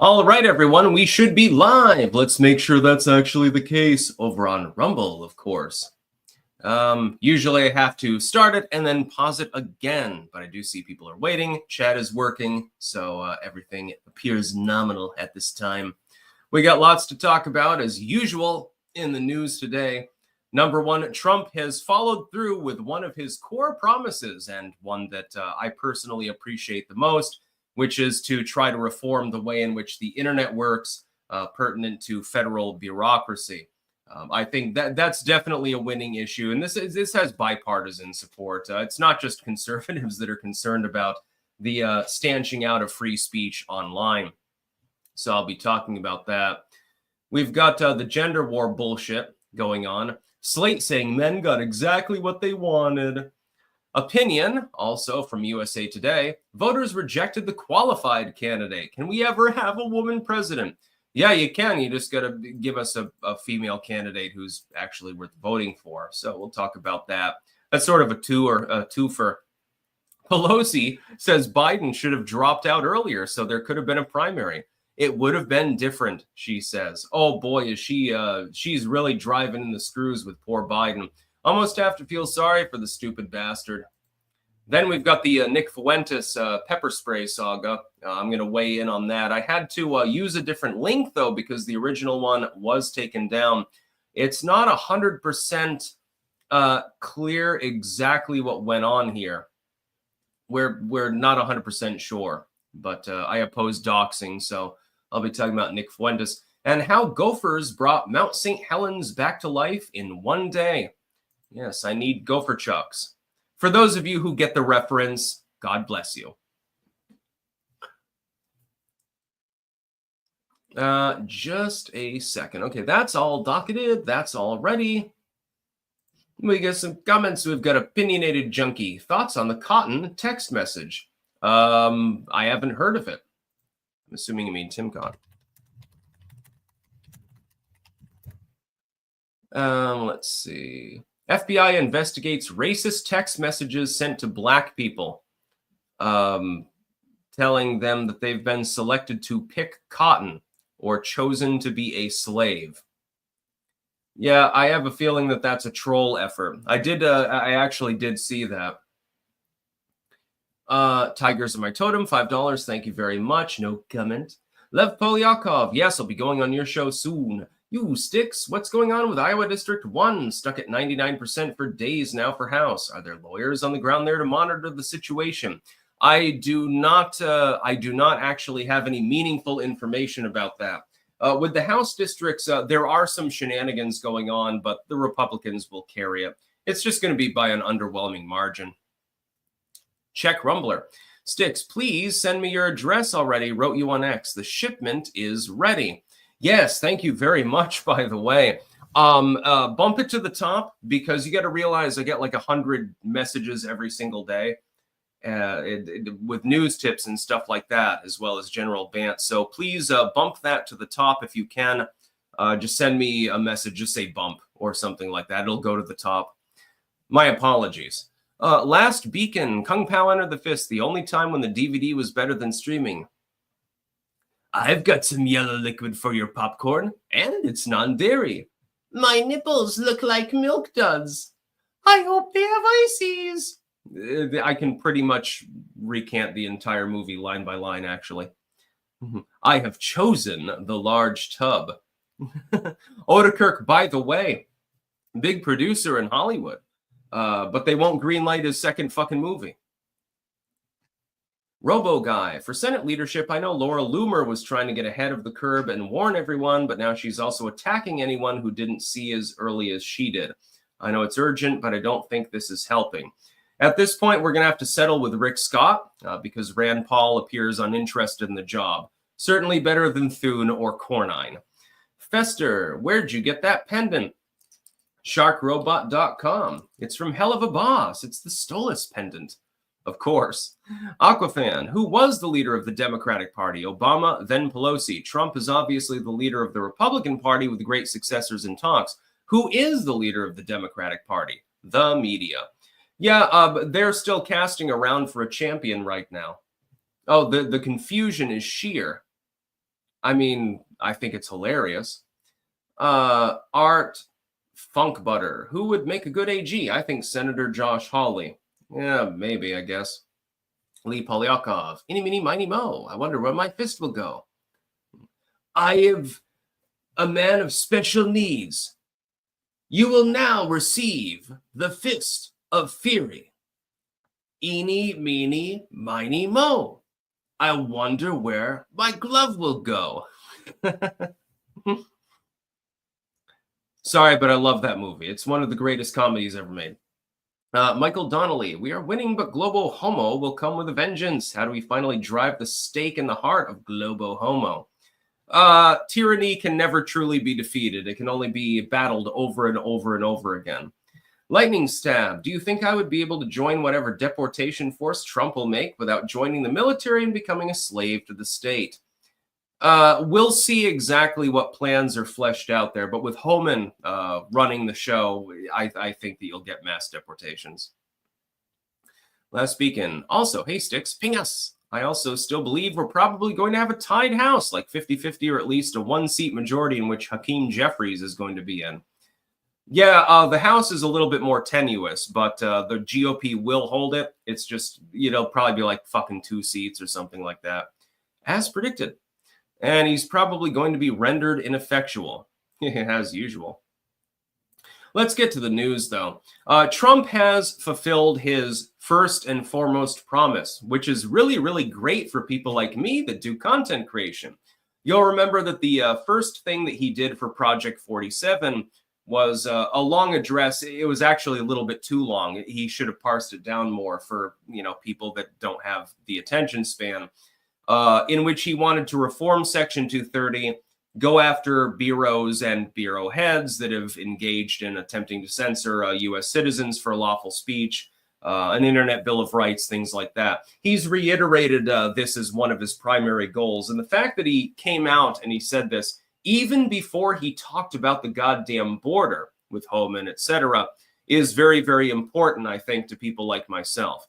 All right, everyone, we should be live. Let's make sure that's actually the case over on Rumble, of course. Usually I have to start it and then pause it again, but I do see people are waiting. Chat is working, so everything appears nominal at this time. We got lots to talk about, as usual, in the news today. Number one, Trump has followed through with one of his core promises, and one that I personally appreciate the most, which is to try to reform the way in which the internet works, pertinent to federal bureaucracy. I think that's definitely a winning issue, and this has bipartisan support. It's not just conservatives that are concerned about the stanching out of free speech online. So I'll be talking about that. We've got the gender war bullshit going on. Slate saying men got exactly what they wanted. Opinion, also from USA Today, voters rejected the qualified candidate. Can we ever have a woman president? Yeah, you can. You just got to give us a female candidate who's actually worth voting for. So we'll talk about that. That's sort of a twofer. Pelosi says Biden should have dropped out earlier, so there could have been a primary. It would have been different, she says. Oh boy, is she's really driving in the screws with poor Biden. Almost have to feel sorry for the stupid bastard. Then we've got the Nick Fuentes pepper spray saga. I'm going to weigh in on that. I had to use a different link, though, because the original one was taken down. It's not 100% clear exactly what went on here. We're not 100% sure, but I oppose doxing, so I'll be talking about Nick Fuentes and how gophers brought Mount St. Helens back to life in one day. Yes, I need gopher chucks. For those of you who get the reference, God bless you. Just a second. Okay, that's all docketed. That's all ready. We get some comments. We've got Opinionated Junkie. Thoughts on the cotton text message? I haven't heard of it. I'm assuming you mean TimCon. Let's see. FBI investigates racist text messages sent to black people, telling them that they've been selected to pick cotton or chosen to be a slave. Yeah, I have a feeling that that's a troll effort. I actually did see that. Tigers are my totem, $5. Thank you very much. No comment. Lev Polyakov. Yes, I'll be going on your show soon. You Sticks, what's going on with Iowa District 1? Stuck at 99% for days now for House. Are there lawyers on the ground there to monitor the situation? I do not actually have any meaningful information about that. With the House districts, there are some shenanigans going on, but the Republicans will carry it. It's just going to be by an underwhelming margin. Check Rumbler. Sticks, please send me your address already. Wrote you on X. The shipment is ready. Yes, thank you very much, by the way. Bump it to the top, because you got to realize I get like 100 messages every single day with news tips and stuff like that, as well as general bants. So please bump that to the top if you can. Just send me a message. Just say bump or something like that. It'll go to the top. My apologies. Last Beacon, Kung Pao Enter the Fist, the only time when the DVD was better than streaming. I've got some yellow liquid for your popcorn, and it's non-dairy. My nipples look like milk duds. I hope they have ices. I can pretty much recant the entire movie line by line, actually. I have chosen the large tub. Odekirk, by the way, big producer in Hollywood, but they won't greenlight his second fucking movie. Robo Guy, for Senate leadership, I know Laura Loomer was trying to get ahead of the curve and warn everyone, but now she's also attacking anyone who didn't see as early as she did. I know it's urgent, but I don't think this is helping. At this point, we're going to have to settle with Rick Scott because Rand Paul appears uninterested in the job. Certainly better than Thune or Cornine. Fester, where'd you get that pendant? Sharkrobot.com. It's from Hell of a Boss. It's the Stolas pendant. Of course. Aquafan, who was the leader of the Democratic Party? Obama, then Pelosi. Trump is obviously the leader of the Republican Party with great successors in talks. Who is the leader of the Democratic Party? The media. Yeah, they're still casting around for a champion right now. Oh, the confusion is sheer. I mean, I think it's hilarious. Art Funk Butter. Who would make a good AG? I think Senator Josh Hawley. Yeah, maybe, I guess. Lee Polyakov. Eeny, meeny, miny, mo. I wonder where my fist will go. I am a man of special needs. You will now receive the fist of fury. Eeny, meeny, miny, mo. I wonder where my glove will go. Sorry, but I love that movie. It's one of the greatest comedies ever made. Michael Donnelly, we are winning, but Globo Homo will come with a vengeance. How do we finally drive the stake in the heart of Globo Homo? Tyranny can never truly be defeated. It can only be battled over and over and over again. Lightning Stab, do you think I would be able to join whatever deportation force Trump will make without joining the military and becoming a slave to the state? We'll see exactly what plans are fleshed out there, but with Homan running the show, I think that you'll get mass deportations. Last weekend. Also, hey, Sticks, ping us. I also still believe we're probably going to have a tied house, like 50-50 or at least a one-seat majority in which Hakeem Jeffries is going to be in. Yeah, the House is a little bit more tenuous, but the GOP will hold it. It's just, probably be like fucking 2 seats or something like that, as predicted. And he's probably going to be rendered ineffectual, as usual. Let's get to the news, though. Trump has fulfilled his first and foremost promise, which is really, really great for people like me that do content creation. You'll remember that the first thing that he did for Project 47 was a long address. It was actually a little bit too long. He should have parsed it down more for, people that don't have the attention span, in which he wanted to reform Section 230, go after bureaus and bureau heads that have engaged in attempting to censor U.S. citizens for lawful speech, an internet bill of rights, things like that. He's reiterated this as one of his primary goals. And the fact that he came out and he said this even before he talked about the goddamn border with Homan, etc., is very, very important, I think, to people like myself.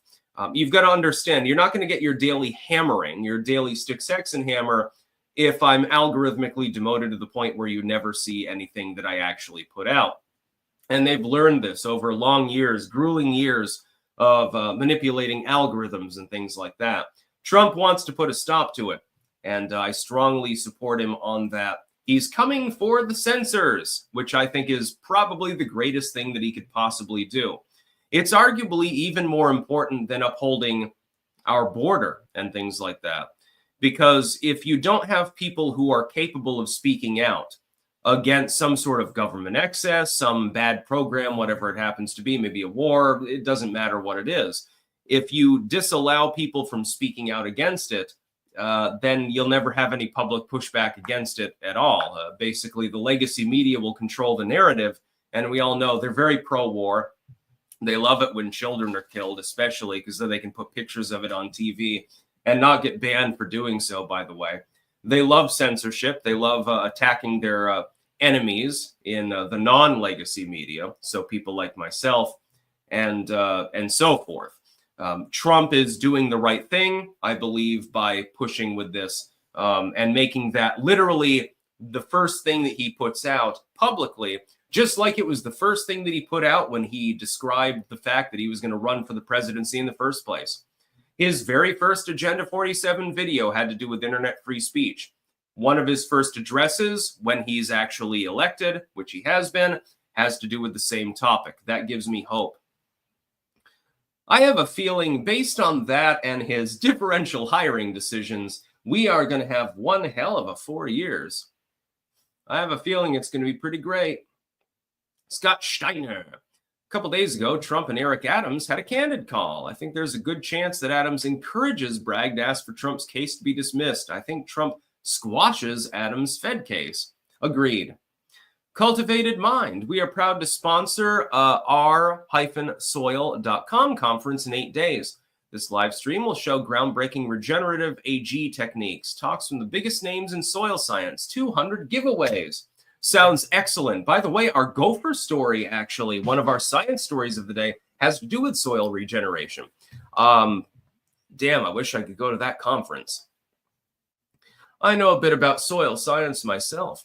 You've got to understand, you're not going to get your daily hammering, your daily Stick Saxon hammer, if I'm algorithmically demoted to the point where you never see anything that I actually put out. And they've learned this over long years, grueling years of manipulating algorithms and things like that. Trump wants to put a stop to it, and I strongly support him on that. He's coming for the censors, which I think is probably the greatest thing that he could possibly do. It's arguably even more important than upholding our border and things like that. Because if you don't have people who are capable of speaking out against some sort of government excess, some bad program, whatever it happens to be, maybe a war, it doesn't matter what it is. If you disallow people from speaking out against it, then you'll never have any public pushback against it at all. Basically, the legacy media will control the narrative, and we all know they're very pro-war. They love it when children are killed, especially because then they can put pictures of it on TV and not get banned for doing so, by the way. They love censorship. They love attacking their enemies in the non-legacy media, so people like myself and so forth. Trump is doing the right thing, I believe, by pushing with this and making that literally the first thing that he puts out publicly, just like it was the first thing that he put out when he described the fact that he was going to run for the presidency in the first place. His very first Agenda 47 video had to do with internet free speech. One of his first addresses, when he's actually elected, which he has been, has to do with the same topic. That gives me hope. I have a feeling, based on that and his differential hiring decisions, we are going to have one hell of a 4 years. I have a feeling it's going to be pretty great. Scott Steiner. A couple days ago, Trump and Eric Adams had a candid call. I think there's a good chance that Adams encourages Bragg to ask for Trump's case to be dismissed. I think Trump squashes Adams' Fed case. Agreed. Cultivated Mind. We are proud to sponsor r-soil.com conference in 8 days. This live stream will show groundbreaking regenerative AG techniques, talks from the biggest names in soil science, 200 giveaways. Sounds excellent. By the way, our gopher story, actually, one of our science stories of the day, has to do with soil regeneration. Damn, I wish I could go to that conference. I know a bit about soil science myself.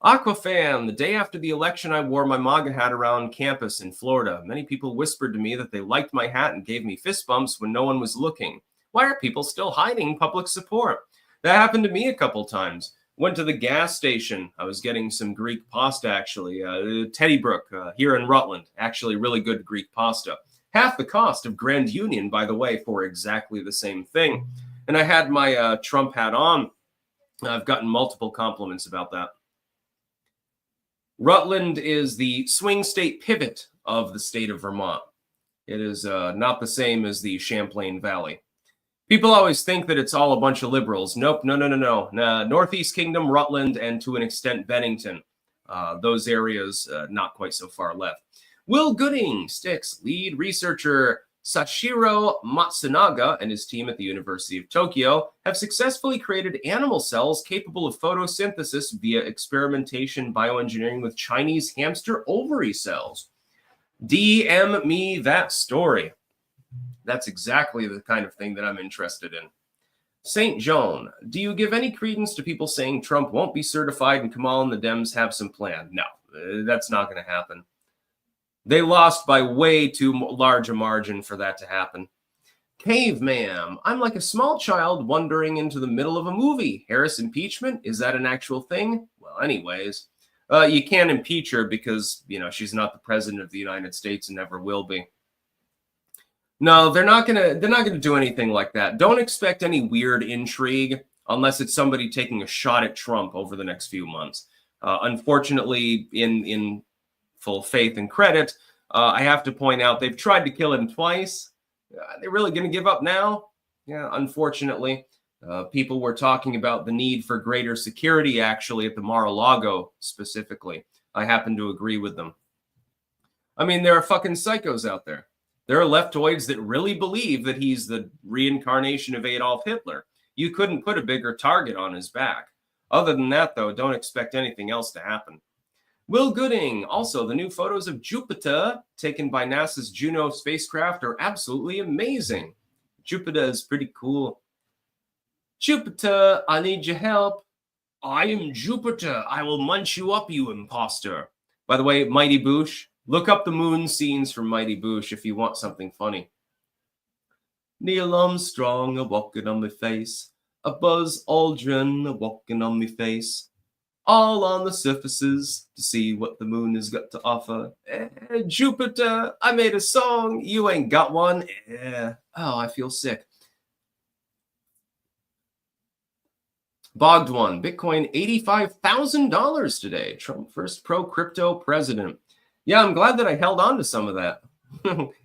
Aquafan, the day after the election, I wore my MAGA hat around campus in Florida. Many people whispered to me that they liked my hat and gave me fist bumps when no one was looking. Why are people still hiding public support? That happened to me a couple times. Went to the gas station. I was getting some Greek pasta, actually. Teddy Brook here in Rutland. Actually, really good Greek pasta. Half the cost of Grand Union, by the way, for exactly the same thing. And I had my Trump hat on. I've gotten multiple compliments about that. Rutland is the swing state pivot of the state of Vermont. It is not the same as the Champlain Valley. People always think that it's all a bunch of liberals. Nope, no. Northeast Kingdom, Rutland, and to an extent Bennington. Those areas not quite so far left. Will Gooding, Sticks lead researcher Sachiro Matsunaga and his team at the University of Tokyo have successfully created animal cells capable of photosynthesis via experimentation bioengineering with Chinese hamster ovary cells. DM me that story. That's exactly the kind of thing that I'm interested in. St. Joan, do you give any credence to people saying Trump won't be certified and Kamal and the Dems have some plan? No, that's not going to happen. They lost by way too large a margin for that to happen. Caveman, I'm like a small child wandering into the middle of a movie. Harris impeachment? Is that an actual thing? Well, anyways, you can't impeach her because, she's not the president of the United States and never will be. No, they're not gonna do anything like that. Don't expect any weird intrigue unless it's somebody taking a shot at Trump over the next few months. Unfortunately, in full faith and credit, I have to point out they've tried to kill him twice. They're really going to give up now? Yeah, unfortunately. People were talking about the need for greater security, actually, at the Mar-a-Lago specifically. I happen to agree with them. I mean, there are fucking psychos out there. There are leftoids that really believe that he's the reincarnation of Adolf Hitler. You couldn't put a bigger target on his back. Other than that, though, don't expect anything else to happen. Will Gooding, also, the new photos of Jupiter taken by NASA's Juno spacecraft are absolutely amazing. Jupiter is pretty cool. Jupiter, I need your help. I am Jupiter. I will munch you up, you imposter. By the way, Mighty Boosh, look up the moon scenes from Mighty Boosh if you want something funny. Neil Armstrong a-walking on my face. A Buzz Aldrin a-walking on me face. All on the surfaces to see what the moon has got to offer. Jupiter, I made a song. You ain't got one. Oh, I feel sick. Bogged one. Bitcoin, $85,000 today. Trump first pro-crypto president. Yeah, I'm glad that I held on to some of that.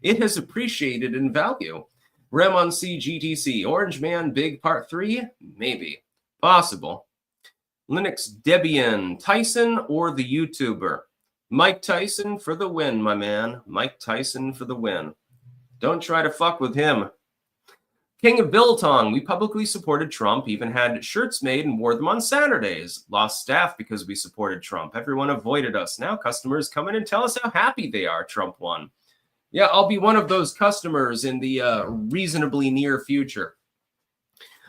It has appreciated in value. Remon C GTC. Orange Man Big Part 3? Maybe. Possible. Linux Debian, Tyson or the YouTuber? Mike Tyson for the win, my man. Mike Tyson for the win. Don't try to fuck with him. King of Biltong, we publicly supported Trump, even had shirts made and wore them on Saturdays. Lost staff because we supported Trump. Everyone avoided us. Now customers come in and tell us how happy they are Trump won. Yeah, I'll be one of those customers in the reasonably near future.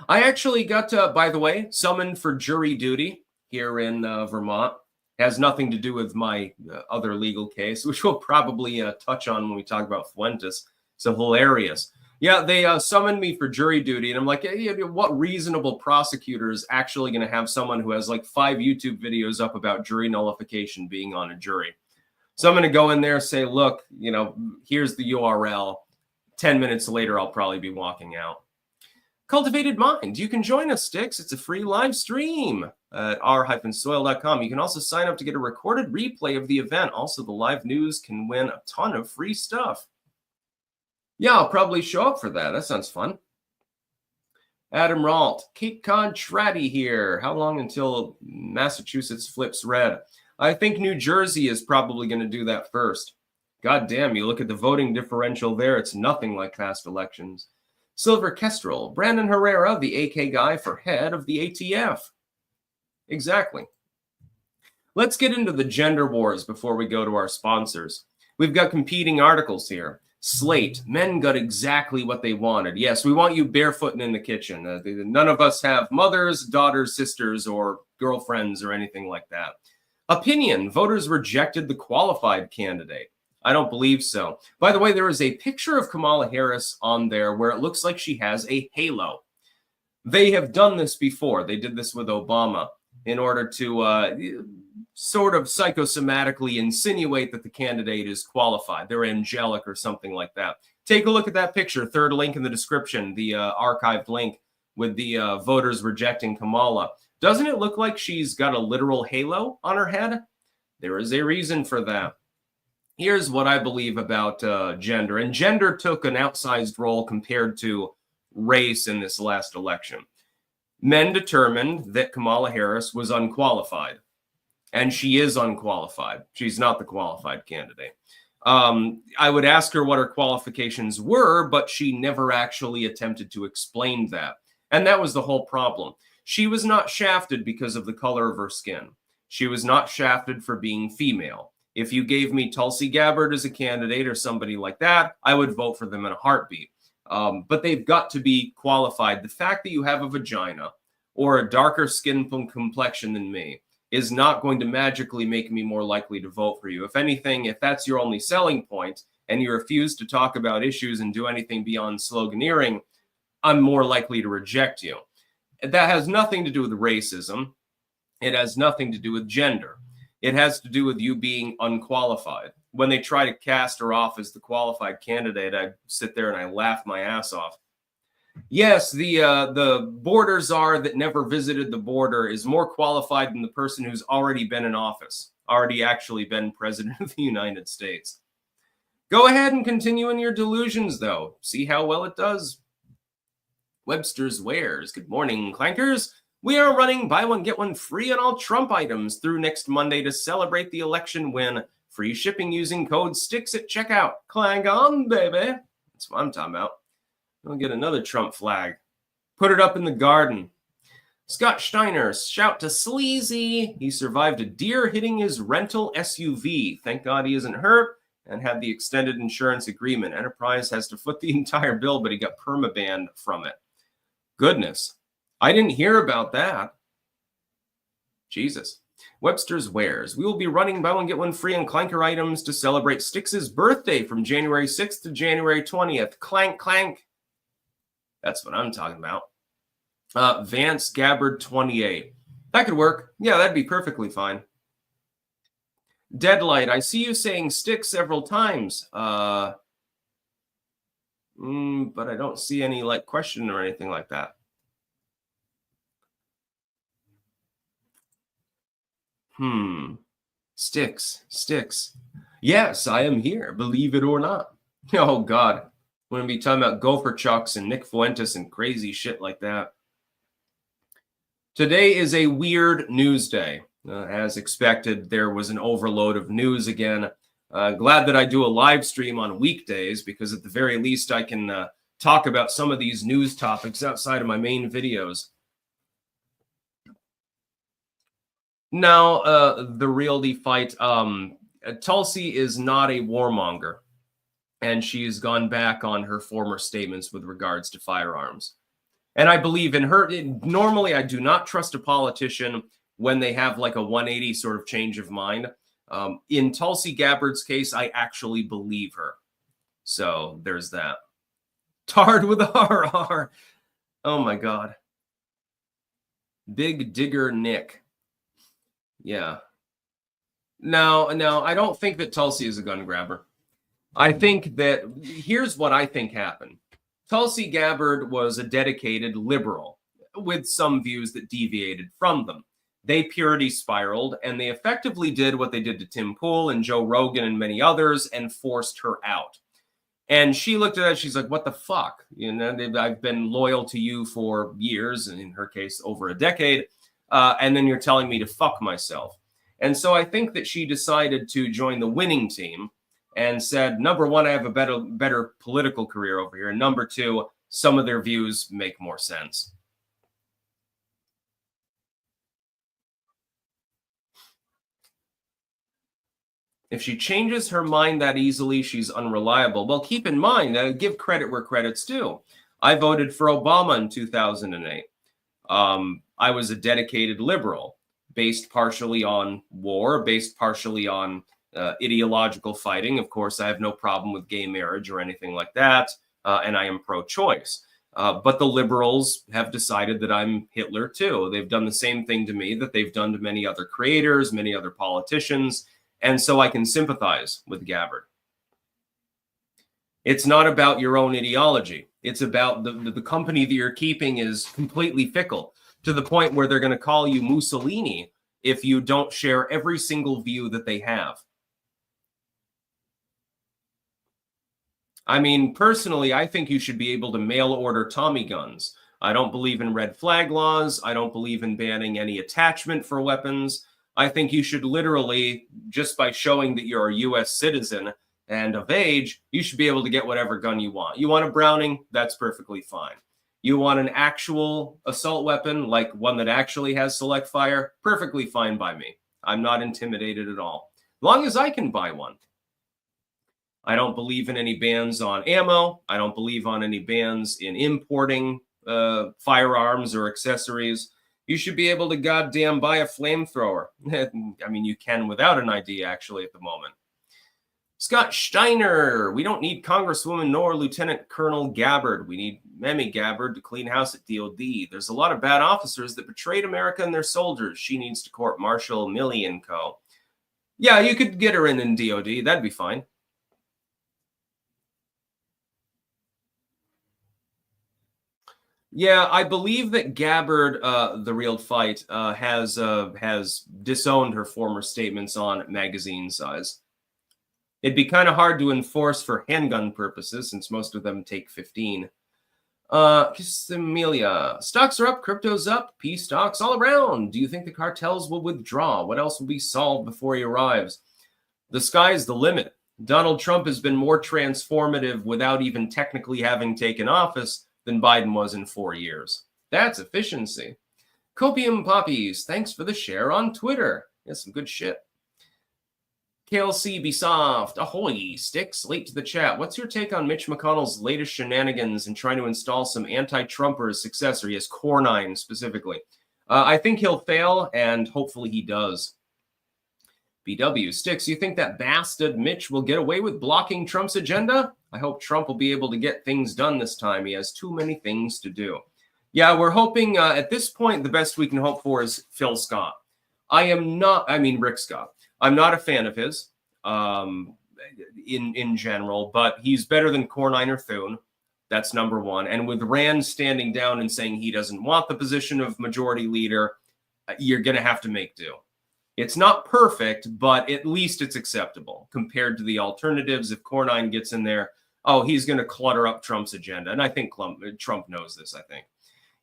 I actually got, by the way, summoned for jury duty here in Vermont. Has nothing to do with my other legal case, which we'll probably touch on when we talk about Fuentes. So hilarious. Yeah, they summoned me for jury duty, and I'm like, hey, what reasonable prosecutor is actually going to have someone who has like 5 YouTube videos up about jury nullification being on a jury? So I'm going to go in there and say, look, here's the URL. 10 minutes later, I'll probably be walking out. Cultivated Mind. You can join us, Sticks. It's a free live stream at r-soil.com. You can also sign up to get a recorded replay of the event. Also, the live news can win a ton of free stuff. Yeah, I'll probably show up for that. That sounds fun. Adam Ralt. Cape Cod Tratty here. How long until Massachusetts flips red? I think New Jersey is probably going to do that first. God damn, you look at the voting differential there. It's nothing like past elections. Silver Kestrel, Brandon Herrera, the AK guy for head of the ATF. Exactly. Let's get into the gender wars before we go to our sponsors. We've got competing articles here. Slate, men got exactly what they wanted. Yes, we want you barefooting in the kitchen. None of us have mothers, daughters, sisters, or girlfriends or anything like that. Opinion, voters rejected the qualified candidate. I don't believe so. By the way, there is a picture of Kamala Harris on there where it looks like she has a halo. They have done this before. They did this with Obama in order to sort of psychosomatically insinuate that the candidate is qualified. They're angelic or something like that. Take a look at that picture. Third link in the description, the archived link with the voters rejecting Kamala. Doesn't it look like she's got a literal halo on her head? There is a reason for that. Here's what I believe about gender. And gender took an outsized role compared to race in this last election. Men determined that Kamala Harris was unqualified. And she is unqualified. She's not the qualified candidate. I would ask her what her qualifications were, but she never actually attempted to explain that. And that was the whole problem. She was not shafted because of the color of her skin. She was not shafted for being female. If you gave me Tulsi Gabbard as a candidate or somebody like that, I would vote for them in a heartbeat. But they've got to be qualified. The fact that you have a vagina or a darker skin complexion than me is not going to magically make me more likely to vote for you. If anything, if that's your only selling point and you refuse to talk about issues and do anything beyond sloganeering, I'm more likely to reject you. That has nothing to do with racism. It has nothing to do with gender. It has to do with you being unqualified. When they try to cast her off as the qualified candidate, I sit there and I laugh my ass off. Yes, the border czar that never visited the border is more qualified than the person who's already been in office, already actually been president of the United States. Go ahead and continue in your delusions, though. See how well it does. Webster's Wares. Good morning, clankers. We are running buy one, get one free on all Trump items through next Monday to celebrate the election win. Free shipping using code STICKS at checkout. Clang on, baby. That's what I'm talking about. I'll get another Trump flag. Put it up in the garden. Scott Steiner, shout to Sleazy. He survived a deer hitting his rental SUV. Thank God he isn't hurt and had the extended insurance agreement. Enterprise has to foot the entire bill, but he got permabanned from it. Goodness. I didn't hear about that. Jesus. Webster's Wares. We will be running buy one, get one free on Clanker items to celebrate Styx's birthday from January 6th to January 20th. Clank, clank. That's what I'm talking about. Vance Gabbard 28. That could work. Yeah, that'd be perfectly fine. Deadlight. I see you saying Styx several times. But I don't see any like question or anything like that. Styx. Yes, I am here. Believe it or not. Oh, God. We're going to be talking about Gopher Chucks and Nick Fuentes and crazy shit like that. Today is a weird news day. As expected, there was an overload of news again. Glad that I do a live stream on weekdays because at the very least I can talk about some of these news topics outside of my main videos. Now, the realty fight. Tulsi is not a warmonger, and she's gone back on her former statements with regards to firearms. And I believe in her. Normally, I do not trust a politician when they have like a 180 sort of change of mind. In Tulsi Gabbard's case, I actually believe her. So there's that. Tarred with RR. Oh, my God. Big Digger Nick. Yeah. No, I don't think that Tulsi is a gun grabber. I think that here's what I think happened. Tulsi Gabbard was a dedicated liberal with some views that deviated from them. They purity spiraled, and they effectively did what they did to Tim Pool and Joe Rogan and many others and forced her out. And she looked at that, she's like, what the fuck? You know, I've been loyal to you for years, and in her case, over a decade. And then you're telling me to fuck myself. And so I think that she decided to join the winning team and said, number one, I have a better political career over here. And number two, some of their views make more sense. If she changes her mind that easily, she's unreliable. Well, keep in mind, give credit where credit's due. I voted for Obama in 2008. I was a dedicated liberal, based partially on war, based partially on ideological fighting. Of course, I have no problem with gay marriage or anything like that, and I am pro-choice. But the liberals have decided that I'm Hitler too. They've done the same thing to me that they've done to many other creators, many other politicians, and so I can sympathize with Gabbard. It's not about your own ideology. It's about the company that you're keeping is completely fickle, to the point where they're going to call you Mussolini if you don't share every single view that they have. I mean, personally, I think you should be able to mail order Tommy guns. I don't believe in red flag laws. I don't believe in banning any attachment for weapons. I think you should literally, just by showing that you're a U.S. citizen and of age, you should be able to get whatever gun you want. You want a Browning? That's perfectly fine. You want an actual assault weapon, like one that actually has select fire? Perfectly fine by me. I'm not intimidated at all, as long as I can buy one. I don't believe in any bans on ammo. I don't believe on any bans in importing firearms or accessories. You should be able to goddamn buy a flamethrower. I mean, you can without an ID, actually, at the moment. Scott Steiner, we don't need Congresswoman nor Lieutenant Colonel Gabbard. We need Memmy Gabbard to clean house at DOD. There's a lot of bad officers that betrayed America and their soldiers. She needs to court-martial Milley and co. Yeah, you could get her in DOD. That'd be fine. Yeah, I believe that Gabbard, the real fight, has disowned her former statements on magazine size. It'd be kind of hard to enforce for handgun purposes, since most of them take 15. Amelia, stocks are up, crypto's up, P stocks all around. Do you think the cartels will withdraw? What else will be solved before he arrives? The sky's the limit. Donald Trump has been more transformative without even technically having taken office than Biden was in 4 years. That's efficiency. Copium Poppies, thanks for the share on Twitter. That's some good shit. KLC be soft. Ahoy, Sticks. Late to the chat. What's your take on Mitch McConnell's latest shenanigans in trying to install some anti-Trumper as successor? Yes, Core9 specifically. I think he'll fail, and hopefully he does. BW, Sticks, you think that bastard Mitch will get away with blocking Trump's agenda? I hope Trump will be able to get things done this time. He has too many things to do. Yeah, we're hoping at this point, the best we can hope for is Phil Scott. Rick Scott. I'm not a fan of his in general, but he's better than Core9 or Thune. That's number one. And with Rand standing down and saying he doesn't want the position of majority leader, you're going to have to make do. It's not perfect, but at least it's acceptable compared to the alternatives. If Core9 gets in there, he's going to clutter up Trump's agenda. And I think Trump knows this, I think.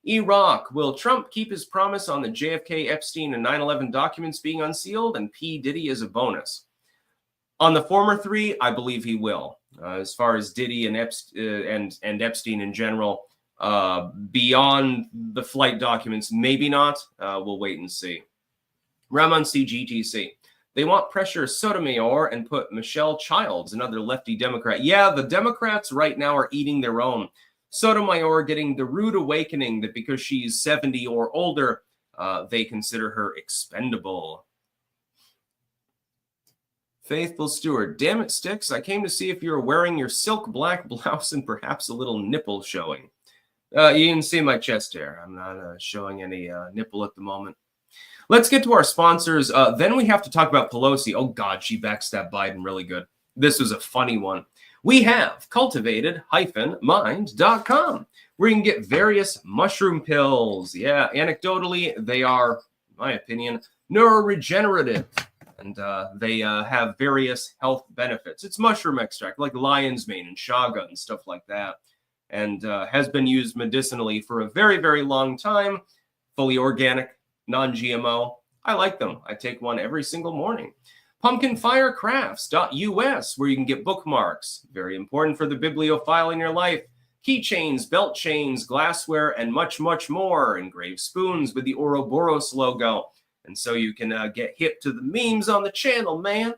Iraq, will Trump keep his promise on the JFK, Epstein, and 9/11 documents being unsealed, and P. Diddy as a bonus? On the former three, I believe he will. As far as Diddy and Epstein in general, beyond the flight documents, maybe not. We'll wait and see. Ramon CGTC. They want pressure Sotomayor and put Michelle Childs, another lefty Democrat. Yeah, the Democrats right now are eating their own. Sotomayor getting the rude awakening that because she's 70 or older, they consider her expendable. Faithful Stewart. Damn it, Sticks. I came to see if you were wearing your silk black blouse and perhaps a little nipple showing. You can see my chest hair. I'm not showing any nipple at the moment. Let's get to our sponsors. Then we have to talk about Pelosi. Oh, God, she backstabbed Biden really good. This was a funny one. We have cultivated-mind.com, where you can get various mushroom pills. Yeah, anecdotally, they are, in my opinion, neuroregenerative, and they have various health benefits. It's mushroom extract, like lion's mane and chaga and stuff like that, and has been used medicinally for a very, very long time. Fully organic, non-GMO. I like them. I take one every single morning. Pumpkinfirecrafts.us, where you can get bookmarks. Very important for the bibliophile in your life. Keychains, belt chains, glassware, and much, much more. Engraved spoons with the Ouroboros logo. And so you can get hip to the memes on the channel, man.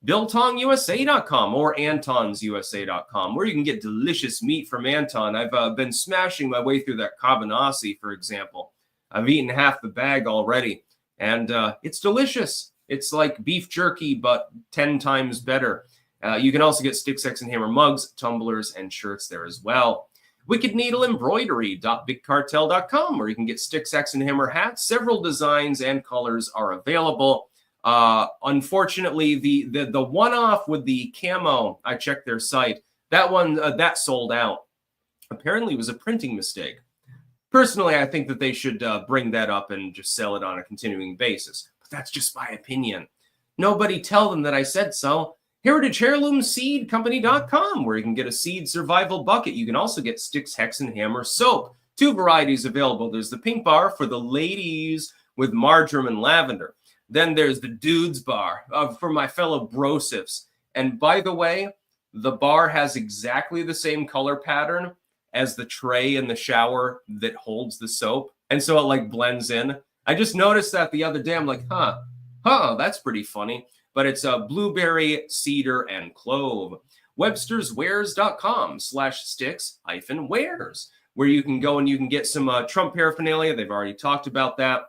BiltongUSA.com or AntonsUSA.com, where you can get delicious meat from Anton. I've been smashing my way through that Cabanassi, for example. I've eaten half the bag already, and it's delicious. It's like beef jerky, but 10 times better. You can also get Stick, Sex, and Hammer mugs, tumblers, and shirts there as well. Wicked Needle Embroidery.bigcartel.com, where you can get Stick, Sex, and Hammer hats. Several designs and colors are available. Unfortunately, the one-off with the camo, I checked their site, that one, that sold out. Apparently it was a printing mistake. Personally, I think that they should bring that up and just sell it on a continuing basis. But that's just my opinion. Nobody tell them that I said so. HeritageHeirloomSeedCompany.com, where you can get a seed survival bucket. You can also get Sticks, Hex, and Hammer soap. 2 varieties available. There's the pink bar for the ladies with marjoram and lavender. Then there's the dudes bar for my fellow brosifs. And by the way, the bar has exactly the same color pattern as the tray in the shower that holds the soap. And so it like blends in. I just noticed that the other day. I'm like, that's pretty funny. But it's a blueberry, cedar, and clove. Websterswears.com/sticks-wares, where you can go and you can get some Trump paraphernalia. They've already talked about that.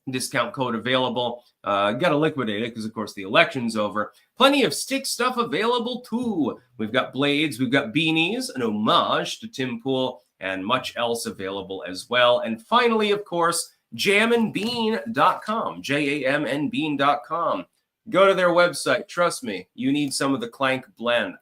Discount code available. Got to liquidate it because, of course, the election's over. Plenty of stick stuff available, too. We've got blades, we've got beanies, an homage to Tim Pool, and much else available as well. And finally, of course, jamandbean.com, JAMNbean.com. Go to their website. Trust me, you need some of the Clank blend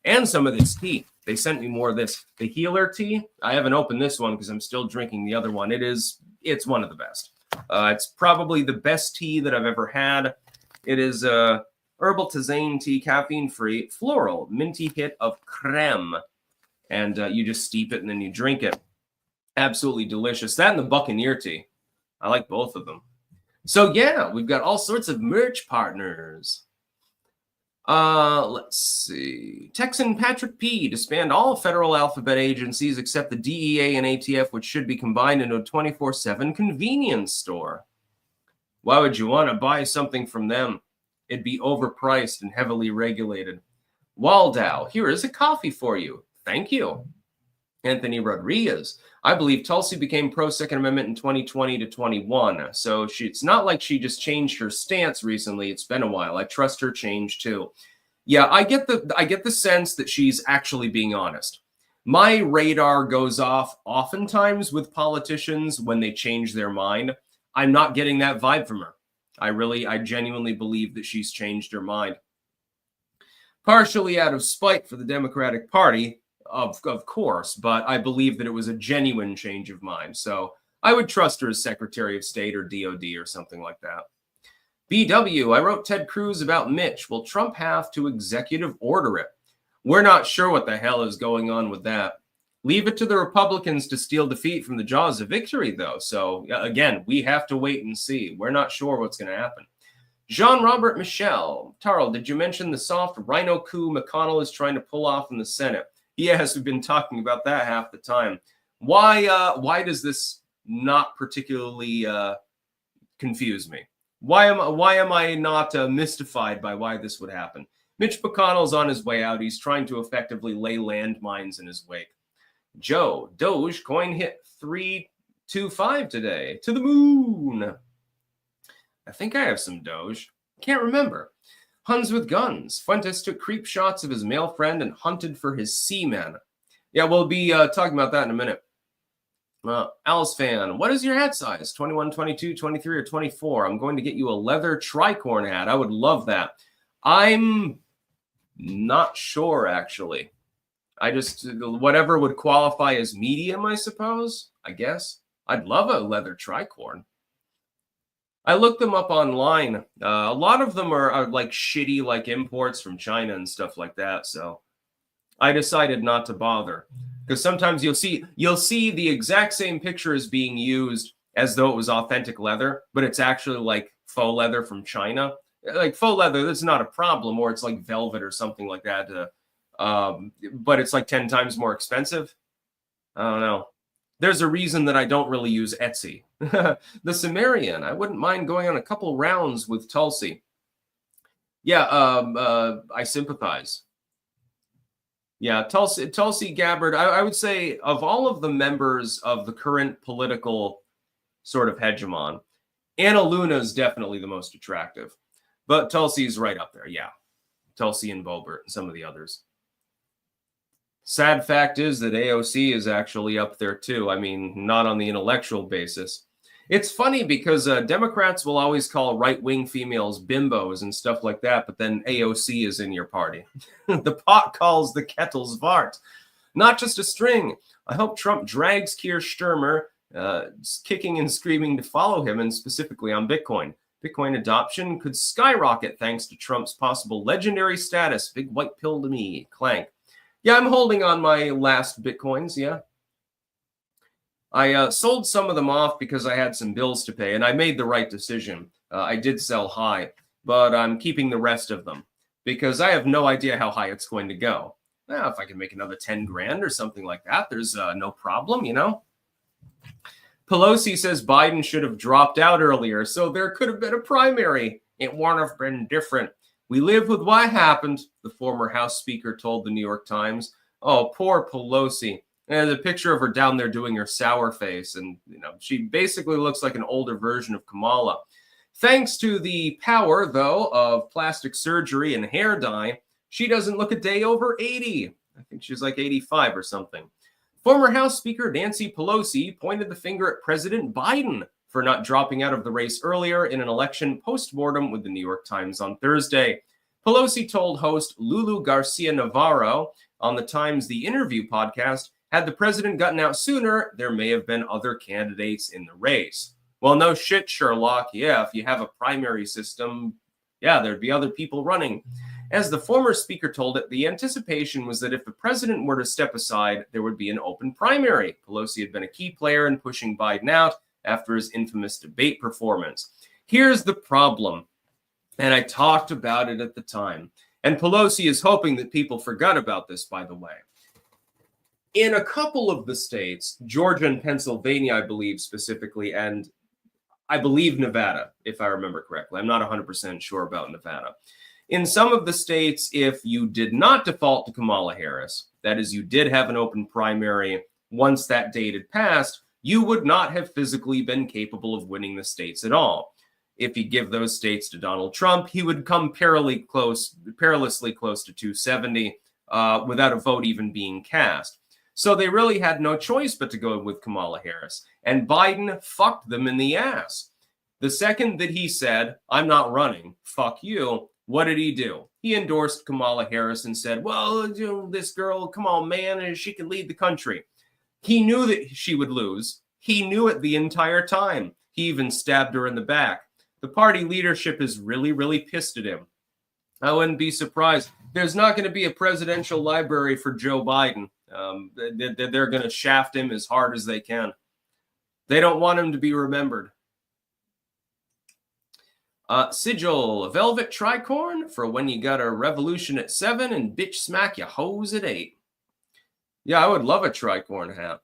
and some of this tea. They sent me more of this. The Healer tea, I haven't opened this one because I'm still drinking the other one. It's one of the best. It's probably the best tea that I've ever had. It is herbal tisane tea, caffeine-free, floral, minty hit of creme. And you just steep it and then you drink it. Absolutely delicious. That and the Buccaneer tea. I like both of them. So yeah, we've got all sorts of merch partners. Let's see. Texan Patrick P. disband all federal alphabet agencies except the DEA and ATF, which should be combined into a 24/7 convenience store. Why would you want to buy something from them? It'd be overpriced and heavily regulated. Waldow, here is a coffee for you. Thank you. Anthony Rodriguez. I believe Tulsi became pro-Second Amendment in 2020 to 21. So it's not like she just changed her stance recently. It's been a while. I trust her change too. Yeah, I get the sense that she's actually being honest. My radar goes off oftentimes with politicians when they change their mind. I'm not getting that vibe from her. I genuinely believe that she's changed her mind. Partially out of spite for the Democratic Party, of course, but I believe that it was a genuine change of mind. So I would trust her as Secretary of State or DOD or something like that. BW, I wrote Ted Cruz about Mitch. Will Trump have to executive order it? We're not sure what the hell is going on with that. Leave it to the Republicans to steal defeat from the jaws of victory, though. So again, we have to wait and see. We're not sure what's going to happen. Jean-Robert Michel. Tarl, did you mention the soft rhino coup McConnell is trying to pull off in the Senate? Yes, we've been talking about that half the time. Why does this not particularly confuse me? Why am I not mystified by why this would happen? Mitch McConnell's on his way out. He's trying to effectively lay landmines in his wake. Joe, Dogecoin hit 325 today. To the moon. I think I have some Doge. Can't remember. Huns with guns. Fuentes took creep shots of his male friend and hunted for his seamen. Yeah, we'll be talking about that in a minute. Alice fan, what is your hat size? 21, 22, 23, or 24? I'm going to get you a leather tricorn hat. I would love that. I'm not sure, actually. I just, whatever would qualify as medium, I suppose, I guess. I'd love a leather tricorn. I looked them up online. A lot of them are like shitty, like imports from China and stuff like that. So I decided not to bother, because sometimes you'll see the exact same picture as being used as though it was authentic leather, but it's actually like faux leather from China. Like faux leather, that's not a problem, or it's like velvet or something like that. But it's like 10 times more expensive. I don't know. There's a reason that I don't really use Etsy. The Sumerian, I wouldn't mind going on a couple rounds with Tulsi. Yeah, I sympathize. Yeah, Tulsi Gabbard, I would say of all of the members of the current political sort of hegemon, Anna Luna is definitely the most attractive. But Tulsi's right up there, yeah. Tulsi and Boebert and some of the others. Sad fact is that AOC is actually up there too. I mean, not on the intellectual basis. It's funny because Democrats will always call right-wing females bimbos and stuff like that, but then AOC is in your party. The pot calls the kettle's vart. Not just a string. I hope Trump drags Keir Starmer, kicking and screaming to follow him, and specifically on Bitcoin. Bitcoin adoption could skyrocket thanks to Trump's possible legendary status. Big white pill to me. Clank. Yeah, I'm holding on my last Bitcoins, yeah. I sold some of them off because I had some bills to pay, and I made the right decision. I did sell high, but I'm keeping the rest of them because I have no idea how high it's going to go. Now, if I can make another 10 grand or something like that, there's no problem, you know? Pelosi says Biden should have dropped out earlier, so there could have been a primary. It wouldn't have been different. We live with what happened, the former House Speaker told the New York Times. Oh, poor Pelosi. And the picture of her down there doing her sour face. And, you know, she basically looks like an older version of Kamala. Thanks to the power, though, of plastic surgery and hair dye, she doesn't look a day over 80. I think she's like 85 or something. Former House Speaker Nancy Pelosi pointed the finger at President Biden for not dropping out of the race earlier in an election post-mortem with the New York Times on Thursday. Pelosi told host Lulu Garcia Navarro on the Times The Interview podcast, had the president gotten out sooner, there may have been other candidates in the race. Well, no shit, Sherlock. Yeah, if you have a primary system, yeah, there'd be other people running. As the former speaker told it, the anticipation was that if the president were to step aside, there would be an open primary. Pelosi had been a key player in pushing Biden out after his infamous debate performance. Here's the problem, and I talked about it at the time, and Pelosi is hoping that people forgot about this, by the way. In a couple of the states, Georgia and Pennsylvania, I believe specifically, and I believe Nevada, if I remember correctly. I'm not 100% sure about Nevada. In some of the states, if you did not default to Kamala Harris, that is, you did have an open primary once that date had passed, you would not have physically been capable of winning the states at all. If you give those states to Donald Trump, he would come perilously close to 270 without a vote even being cast. So they really had no choice but to go with Kamala Harris. And Biden fucked them in the ass. The second that he said, I'm not running, fuck you, what did he do? He endorsed Kamala Harris and said, well, you know, this girl, come on, man, she can lead the country. He knew that she would lose. He knew it the entire time. He even stabbed her in the back. The party leadership is really, really pissed at him. I wouldn't be surprised. There's not going to be a presidential library for Joe Biden. They're going to shaft him as hard as they can. They don't want him to be remembered. Sigil, a velvet tricorn for when you got a revolution at 7 and bitch smack your hoes at 8. Yeah, I would love a tricorn hat.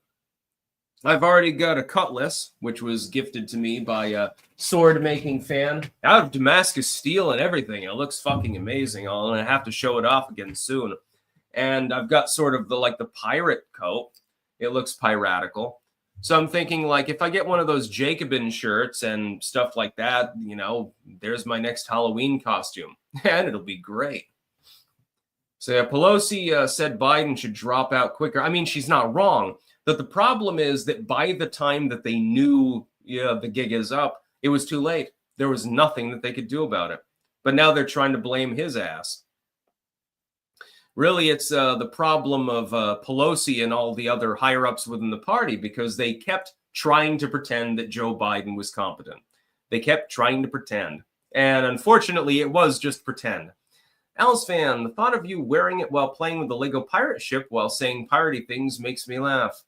I've already got a cutlass, which was gifted to me by a sword-making fan. Out of Damascus steel and everything. It looks fucking amazing. I'll have to show it off again soon. And I've got sort of the pirate coat. It looks piratical. So I'm thinking, like, if I get one of those Jacobin shirts and stuff like that, you know, there's my next Halloween costume. And it'll be great. So yeah, Pelosi said Biden should drop out quicker. I mean, she's not wrong. But the problem is that by the time that they knew, yeah, the gig is up, it was too late. There was nothing that they could do about it. But now they're trying to blame his ass. Really, it's the problem of Pelosi and all the other higher-ups within the party because they kept trying to pretend that Joe Biden was competent. They kept trying to pretend. And unfortunately, it was just pretend. Alice Fan, the thought of you wearing it while playing with the Lego pirate ship while saying piratey things makes me laugh.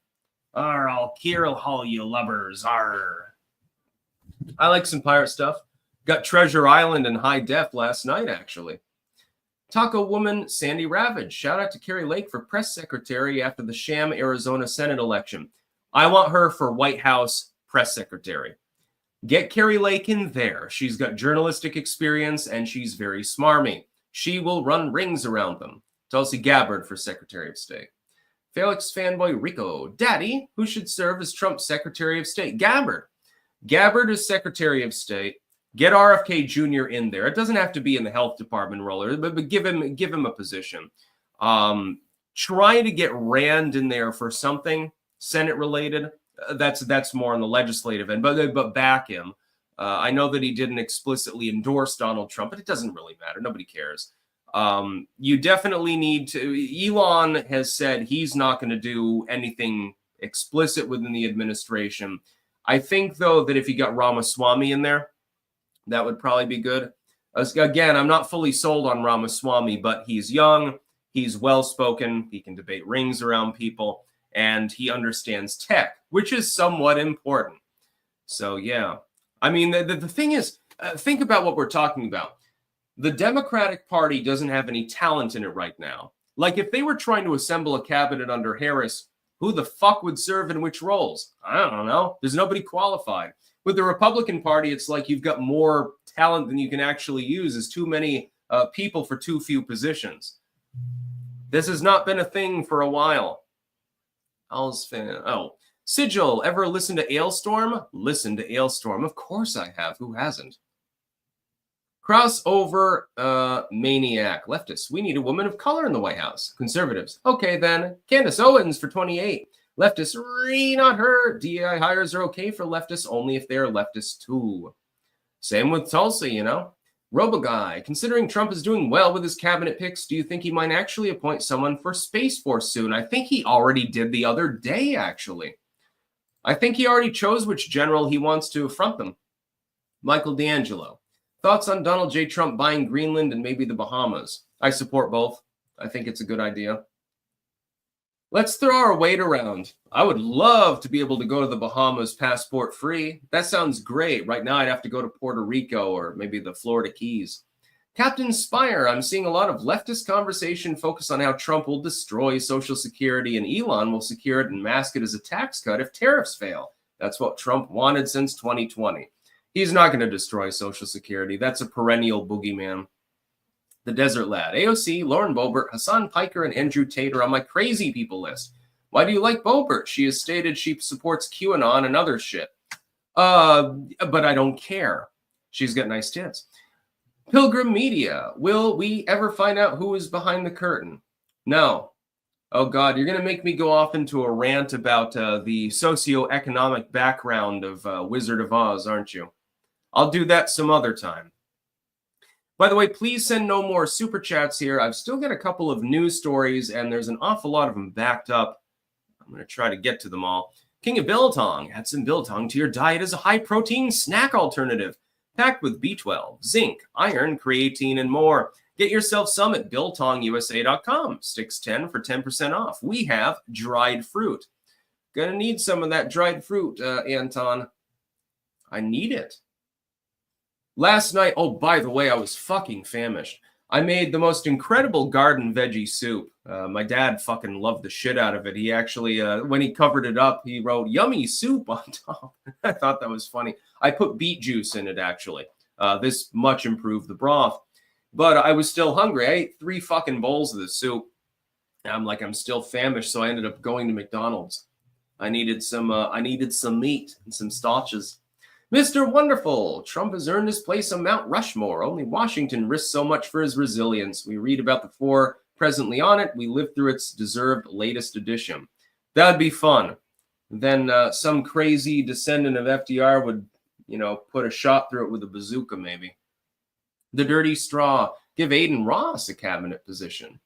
Arr, I'll kill all you lubbers, arr. I like some pirate stuff. Got Treasure Island in high def last night, actually. Taco Woman Sandy Ravage. Shout out to Carrie Lake for press secretary after the sham Arizona Senate election. I want her for White House press secretary. Get Carrie Lake in there. She's got journalistic experience and she's very smarmy. She will run rings around them. Tulsi Gabbard for Secretary of State. Felix fanboy Rico. Daddy, who should serve as Trump's Secretary of State? Gabbard. Gabbard is Secretary of State. Get RFK Jr. in there. It doesn't have to be in the health department role, but give him a position. Try to get Rand in there for something Senate related. That's more on the legislative end, but back him. I know that he didn't explicitly endorse Donald Trump, but it doesn't really matter. Nobody cares. You definitely need to. Elon has said he's not going to do anything explicit within the administration. I think, though, that if you got Ramaswamy in there, that would probably be good. Again, I'm not fully sold on Ramaswamy, but he's young, he's well-spoken, he can debate rings around people, and he understands tech, which is somewhat important. So, yeah. I mean, the thing is, think about what we're talking about. The Democratic Party doesn't have any talent in it right now. Like, if they were trying to assemble a cabinet under Harris, who the fuck would serve in which roles? I don't know. There's nobody qualified. With the Republican Party, it's like you've got more talent than you can actually use. There's too many people for too few positions. This has not been a thing for a while. Oh, Sigil, ever listen to Ailstorm? Listen to Ailstorm. Of course I have. Who hasn't? Crossover maniac. Leftists. We need a woman of color in the White House. Conservatives. Okay, then. Candace Owens for 28. Leftists. Not her. DEI hires are okay for leftists only if they're leftists too. Same with Tulsi, you know. Roboguy. Considering Trump is doing well with his cabinet picks, do you think he might actually appoint someone for Space Force soon? I think he already did the other day, actually. I think he already chose which general he wants to front them. Michael D'Angelo. Thoughts on Donald J. Trump buying Greenland and maybe the Bahamas? I support both. I think it's a good idea. Let's throw our weight around. I would love to be able to go to the Bahamas passport free. That sounds great. Right now I'd have to go to Puerto Rico or maybe the Florida Keys. Captain Spire, I'm seeing a lot of leftist conversation focus on how Trump will destroy Social Security and Elon will secure it and mask it as a tax cut if tariffs fail. That's what Trump wanted since 2020. He's not going to destroy Social Security. That's a perennial boogeyman. The Desert Lad. AOC, Lauren Boebert, Hassan Piker, and Andrew Tate are on my crazy people list. Why do you like Boebert? She has stated she supports QAnon and other shit. But I don't care. She's got nice tits. Pilgrim Media. Will we ever find out who is behind the curtain? No. Oh, God, you're going to make me go off into a rant about the socioeconomic background of Wizard of Oz, aren't you? I'll do that some other time. By the way, please send no more super chats here. I've still got a couple of news stories, and there's an awful lot of them backed up. I'm going to try to get to them all. King of Biltong. Add some biltong to your diet as a high-protein snack alternative, packed with B12, zinc, iron, creatine, and more. Get yourself some at biltongusa.com. Sticks 10 for 10% off. We have dried fruit. Gonna need some of that dried fruit, Anton. I need it. Last night, oh, by the way, I was fucking famished. I made the most incredible garden veggie soup. My dad fucking loved the shit out of it. He actually, when he covered it up, he wrote yummy soup on top. I thought that was funny. I put beet juice in it, actually. This much improved the broth. But I was still hungry. I ate 3 fucking bowls of the soup. And I'm still famished, so I ended up going to McDonald's. I needed some meat and some starches. Mr. Wonderful, Trump has earned his place on Mount Rushmore. Only Washington risks so much for his resilience. We read about the 4 presently on it. We live through its deserved latest edition. That'd be fun. Then some crazy descendant of FDR would, put a shot through it with a bazooka, maybe. The Dirty Straw. Give Aiden Ross a cabinet position.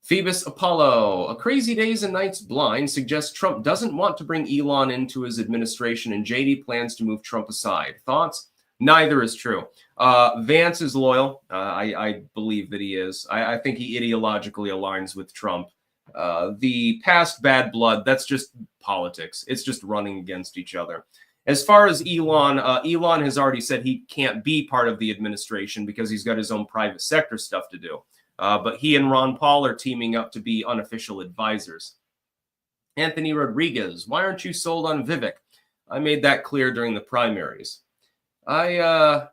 Phoebus Apollo. A Crazy Days and Nights blind suggests Trump doesn't want to bring Elon into his administration and JD plans to move Trump aside. Thoughts? Neither is true. Vance is loyal. I believe that he is. I think he ideologically aligns with Trump. The past bad blood, that's just politics. It's just running against each other. As far as Elon, Elon has already said he can't be part of the administration because he's got his own private sector stuff to do. But he and Ron Paul are teaming up to be unofficial advisors. Anthony Rodriguez, why aren't you sold on Vivek? I made that clear during the primaries. I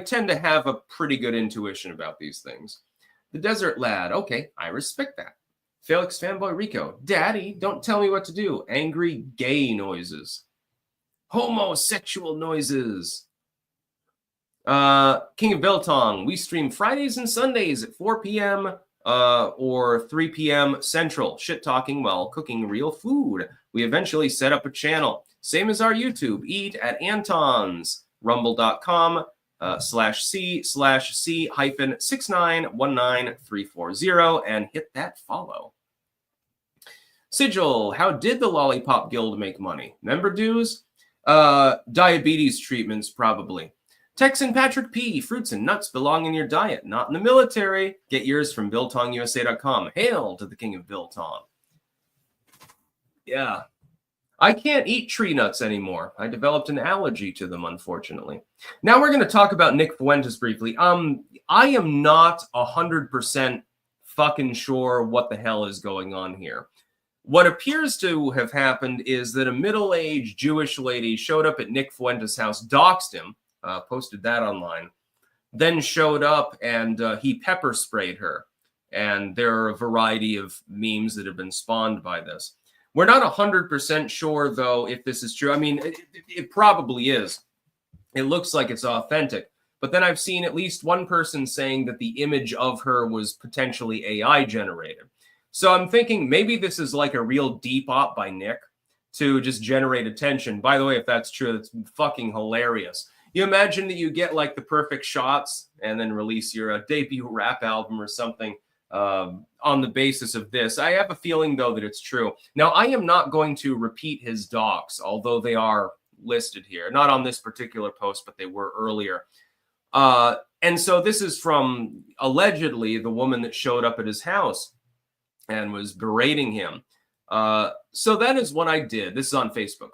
tend to have a pretty good intuition about these things. The Desert Lad. Okay, I respect that. Felix Fanboy Rico. Daddy, don't tell me what to do. Angry gay noises. Homosexual noises. King of Biltong. We stream Fridays and Sundays at 4 p.m. Or 3 p.m. Central. Shit talking while cooking real food. We eventually set up a channel. Same as our YouTube. Eat at Anton's. Rumble.com. /C/C-6919-340 and hit that follow. Sigil, how did the Lollipop Guild make money? Member dues? Diabetes treatments, probably. Texan Patrick P. Fruits and nuts belong in your diet, not in the military. Get yours from BiltongUSA.com. Hail to the king of Biltong. Yeah. I can't eat tree nuts anymore. I developed an allergy to them, unfortunately. Now we're going to talk about Nick Fuentes briefly. I am not 100% fucking sure what the hell is going on here. What appears to have happened is that a middle-aged Jewish lady showed up at Nick Fuentes' house, doxed him, posted that online, then showed up and he pepper sprayed her. And there are a variety of memes that have been spawned by this. We're not 100% sure, though, if this is true. I mean, it probably is. It looks like it's authentic. But then I've seen at least one person saying that the image of her was potentially AI generated. So I'm thinking maybe this is like a real deep op by Nick to just generate attention. By the way, if that's true, that's fucking hilarious. You imagine that you get like the perfect shots and then release your debut rap album or something on the basis of this. I have a feeling, though, that it's true. Now, I am not going to repeat his docs, although they are listed here. Not on this particular post, but they were earlier. And so this is from, allegedly, the woman that showed up at his house and was berating him. So that is what I did. This is on Facebook.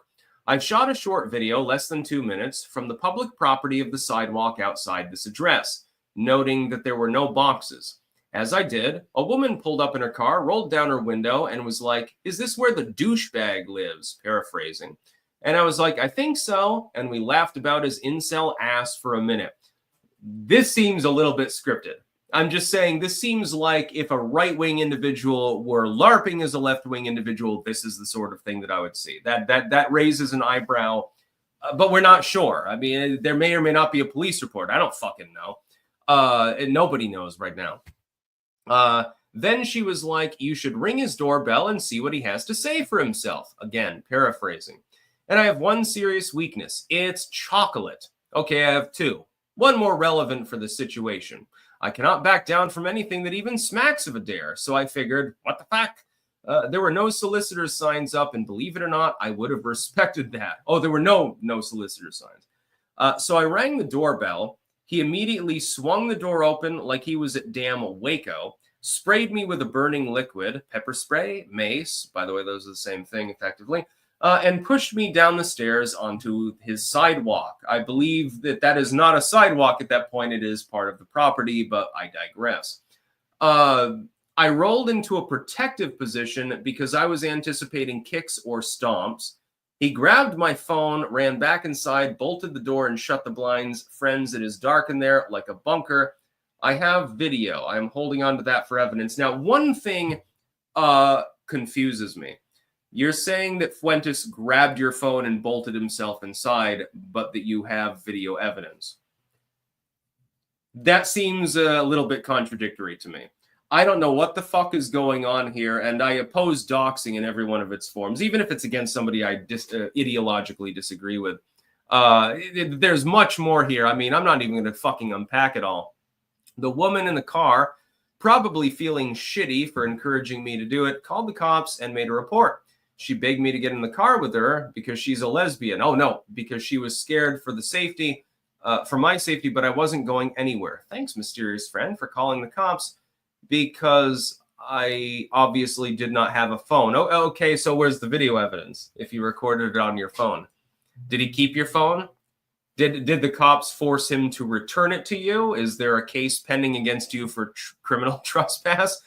I've shot a short video, less than 2 minutes, from the public property of the sidewalk outside this address, noting that there were no boxes. As I did, a woman pulled up in her car, rolled down her window, and was like, "Is this where the douchebag lives?" Paraphrasing. And I was like, "I think so." And we laughed about his incel ass for a minute. This seems a little bit scripted. I'm just saying this seems like if a right-wing individual were LARPing as a left-wing individual, this is the sort of thing that I would see. That raises an eyebrow, but we're not sure. I mean, there may or may not be a police report. I don't fucking know. And nobody knows right now. Then she was like, "You should ring his doorbell and see what he has to say for himself." Again, paraphrasing. And I have one serious weakness. It's chocolate. Okay, I have two. One more relevant for the situation. I cannot back down from anything that even smacks of a dare. So I figured, what the fuck? There were no solicitor signs up, and believe it or not, I would have respected that. Oh, there were no solicitor signs. So I rang the doorbell. He immediately swung the door open like he was at damn Waco, sprayed me with a burning liquid, pepper spray, mace, by the way, those are the same thing effectively, and pushed me down the stairs onto his sidewalk. I believe that is not a sidewalk at that point. It is part of the property, but I digress. I rolled into a protective position because I was anticipating kicks or stomps. He grabbed my phone, ran back inside, bolted the door, and shut the blinds. Friends, it is dark in there like a bunker. I have video. I'm holding on to that for evidence. Now, one thing confuses me. You're saying that Fuentes grabbed your phone and bolted himself inside, but that you have video evidence. That seems a little bit contradictory to me. I don't know what the fuck is going on here, and I oppose doxing in every one of its forms, even if it's against somebody I ideologically disagree with. There's much more here. I mean, I'm not even going to fucking unpack it all. The woman in the car, probably feeling shitty for encouraging me to do it, called the cops and made a report. She begged me to get in the car with her because she's a lesbian. Oh, no, because she was scared for the safety, for my safety, but I wasn't going anywhere. Thanks, mysterious friend, for calling the cops. Because I obviously did not have a phone. Oh, okay, so where's the video evidence if you recorded it on your phone? Did he keep your phone? Did the cops force him to return it to you? Is there a case pending against you for criminal trespass?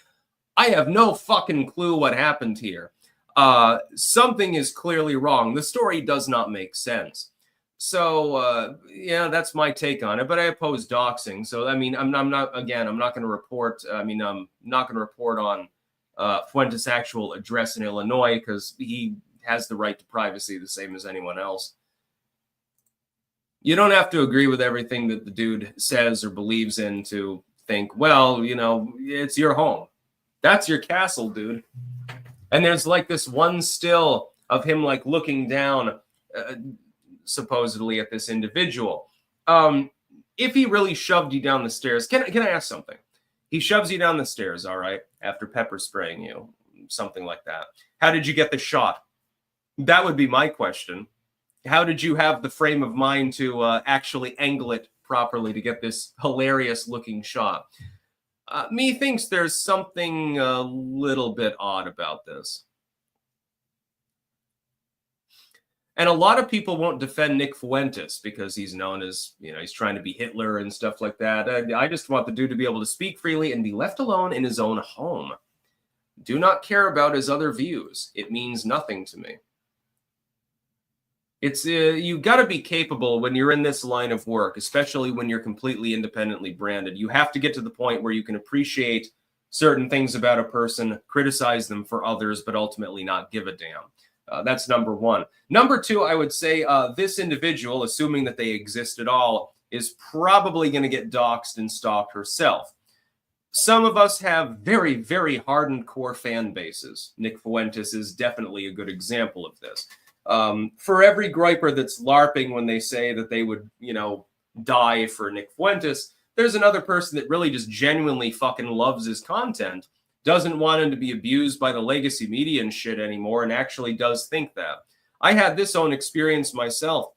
I have no fucking clue what happened here. something is clearly wrong. The story does not make sense. So, yeah, that's my take on it. But I oppose doxing. So, I mean, I'm not going to report. I'm not going to report on Fuentes' actual address in Illinois because he has the right to privacy the same as anyone else. You don't have to agree with everything that the dude says or believes in to think, well, you know, it's your home. That's your castle, dude. And there's like this one still of him like looking down supposedly at this individual. If he really shoved you down the stairs, can I ask something? He shoves you down the stairs, all right, after pepper spraying you, something like that. How did you get the shot? That would be my question. How did you have the frame of mind to actually angle it properly to get this hilarious looking shot? Me thinks there's something a little bit odd about this. And a lot of people won't defend Nick Fuentes because he's known as, you know, he's trying to be Hitler and stuff like that. I just want the dude to be able to speak freely and be left alone in his own home. Do not care about his other views. It means nothing to me. It's you got to be capable when you're in this line of work, especially when you're completely independently branded. You have to get to the point where you can appreciate certain things about a person, criticize them for others, but ultimately not give a damn. That's number one. Number two, I would say this individual, assuming that they exist at all, is probably going to get doxxed and stalked herself. Some of us have very, very hardened core fan bases. Nick Fuentes is definitely a good example of this. For every griper that's LARPing when they say that they would, you know, die for Nick Fuentes, there's another person that really just genuinely fucking loves his content, doesn't want him to be abused by the legacy media and shit anymore, and actually does think that. I had this own experience myself.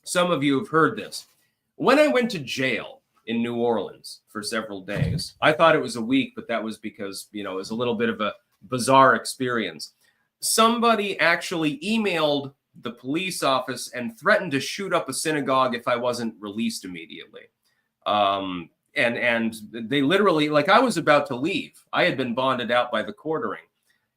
Some of you have heard this. When I went to jail in New Orleans for several days, I thought it was a week, but that was because, you know, it was a little bit of a bizarre experience. Somebody actually emailed the police office and threatened to shoot up a synagogue if I wasn't released immediately. And they literally, like, I was about to leave. I had been bonded out by the quartering.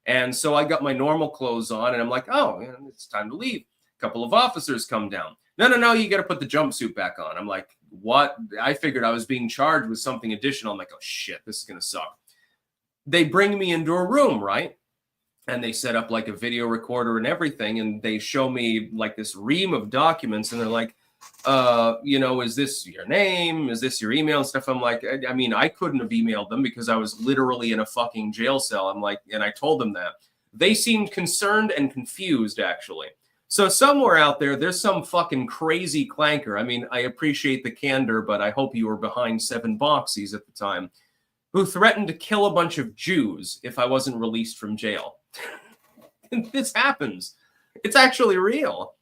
And so I got my normal clothes on and I'm like, oh, it's time to leave. A couple of officers come down. No, you got to put the jumpsuit back on. I'm like, what? I figured I was being charged with something additional. I'm like, oh shit, this is going to suck. They bring me into a room, right? And they set up like a video recorder and everything. And they show me like this ream of documents. And they're like, you know, is this your name? Is this your email and stuff? I'm like, I mean, I couldn't have emailed them because I was literally in a fucking jail cell. I'm like, and I told them that. They seemed concerned and confused, actually. So somewhere out there, there's some fucking crazy clanker. I mean, I appreciate the candor, but I hope you were behind 7 boxies at the time, who threatened to kill a bunch of Jews if I wasn't released from jail. This happens. It's actually real.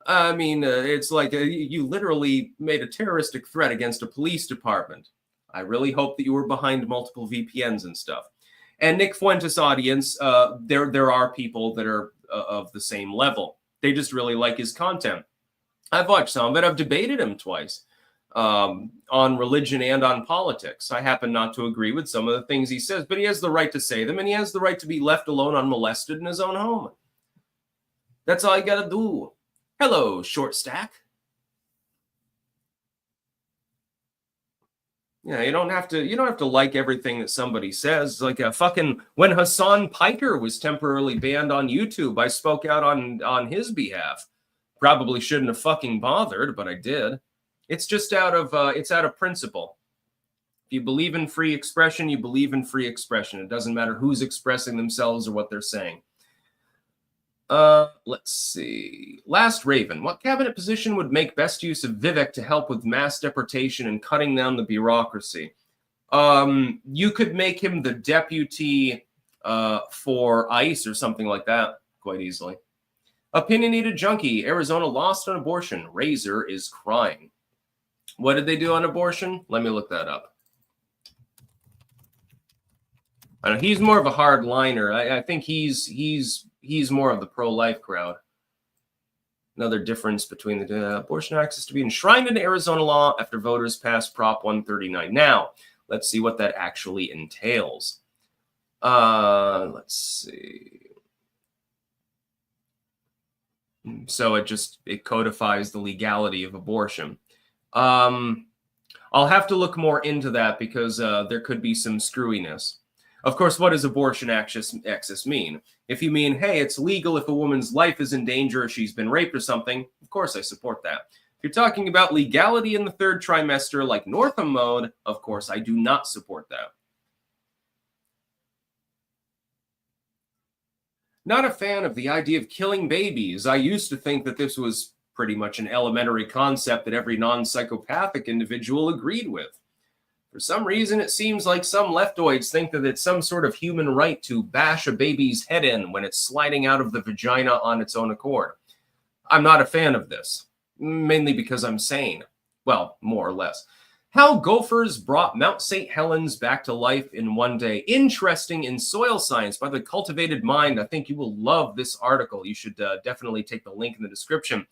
I mean, it's like you literally made a terroristic threat against a police department. I really hope that you were behind multiple VPNs and stuff. And Nick Fuentes' audience, there are people that are of the same level. They just really like his content. I've watched some of it. I've debated him twice on religion and on politics. I happen not to agree with some of the things he says, but he has the right to say them, and he has the right to be left alone unmolested in his own home. That's all you got to do. Hello, short stack. Yeah, you don't have to like everything that somebody says. Like when Hassan Piker was temporarily banned on YouTube, I spoke out on his behalf. Probably shouldn't have fucking bothered, but I did. It's just out of principle. If you believe in free expression, you believe in free expression. It doesn't matter who's expressing themselves or what they're saying. Let's see. Last Raven. What cabinet position would make best use of Vivek to help with mass deportation and cutting down the bureaucracy? You could make him the deputy for ICE or something like that quite easily. Opinionated junkie. Arizona lost on abortion. Razor is crying. What did they do on abortion? Let me look that up. I know he's more of a hard liner. I think he's more of the pro-life crowd. Another difference between the abortion access to be enshrined in Arizona law after voters passed Prop 139. Now, let's see what that actually entails. Let's see. So it codifies the legality of abortion. I'll have to look more into that because there could be some screwiness. Of course, what does abortion access mean? If you mean, hey, it's legal if a woman's life is in danger or she's been raped or something, of course I support that. If you're talking about legality in the third trimester like Northam mode, of course I do not support that. Not a fan of the idea of killing babies. I used to think that this was pretty much an elementary concept that every non-psychopathic individual agreed with. For some reason, it seems like some leftoids think that it's some sort of human right to bash a baby's head in when it's sliding out of the vagina on its own accord. I'm not a fan of this, mainly because I'm sane. Well, more or less. How gophers brought Mount St. Helens back to life in one day. Interesting in soil science by the cultivated mind. I think you will love this article. You should definitely take the link in the description.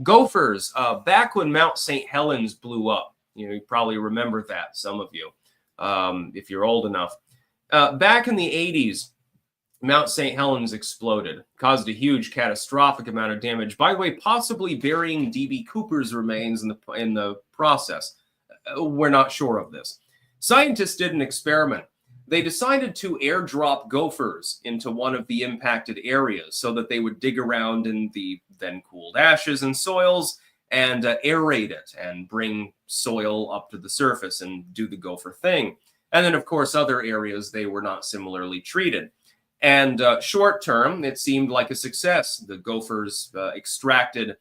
Gophers, back when Mount St. Helens blew up. You probably remember that, some of you, if you're old enough. Back in the 80s, Mount St. Helens exploded, caused a huge catastrophic amount of damage. By the way, possibly burying D.B. Cooper's remains in the process. We're not sure of this. Scientists did an experiment. They decided to airdrop gophers into one of the impacted areas so that they would dig around in the then cooled ashes and soils and aerate it and bring soil up to the surface and do the gopher thing. And then, of course, other areas, they were not similarly treated. And short term, it seemed like a success. The gophers extracted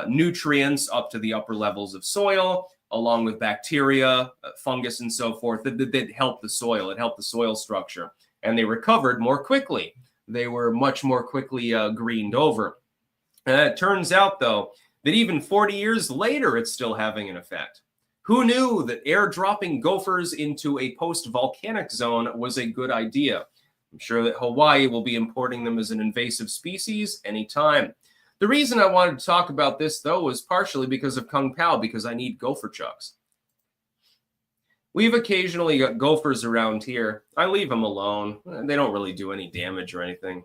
nutrients up to the upper levels of soil, along with bacteria, fungus, and so forth, that helped the soil. It helped the soil structure. And they recovered more quickly. They were much more quickly greened over. It turns out, though, that even 40 years later, it's still having an effect. Who knew that airdropping gophers into a post-volcanic zone was a good idea? I'm sure that Hawaii will be importing them as an invasive species anytime. The reason I wanted to talk about this, though, was partially because of Kung Pao, because I need gopher chucks. We've occasionally got gophers around here. I leave them alone. They don't really do any damage or anything.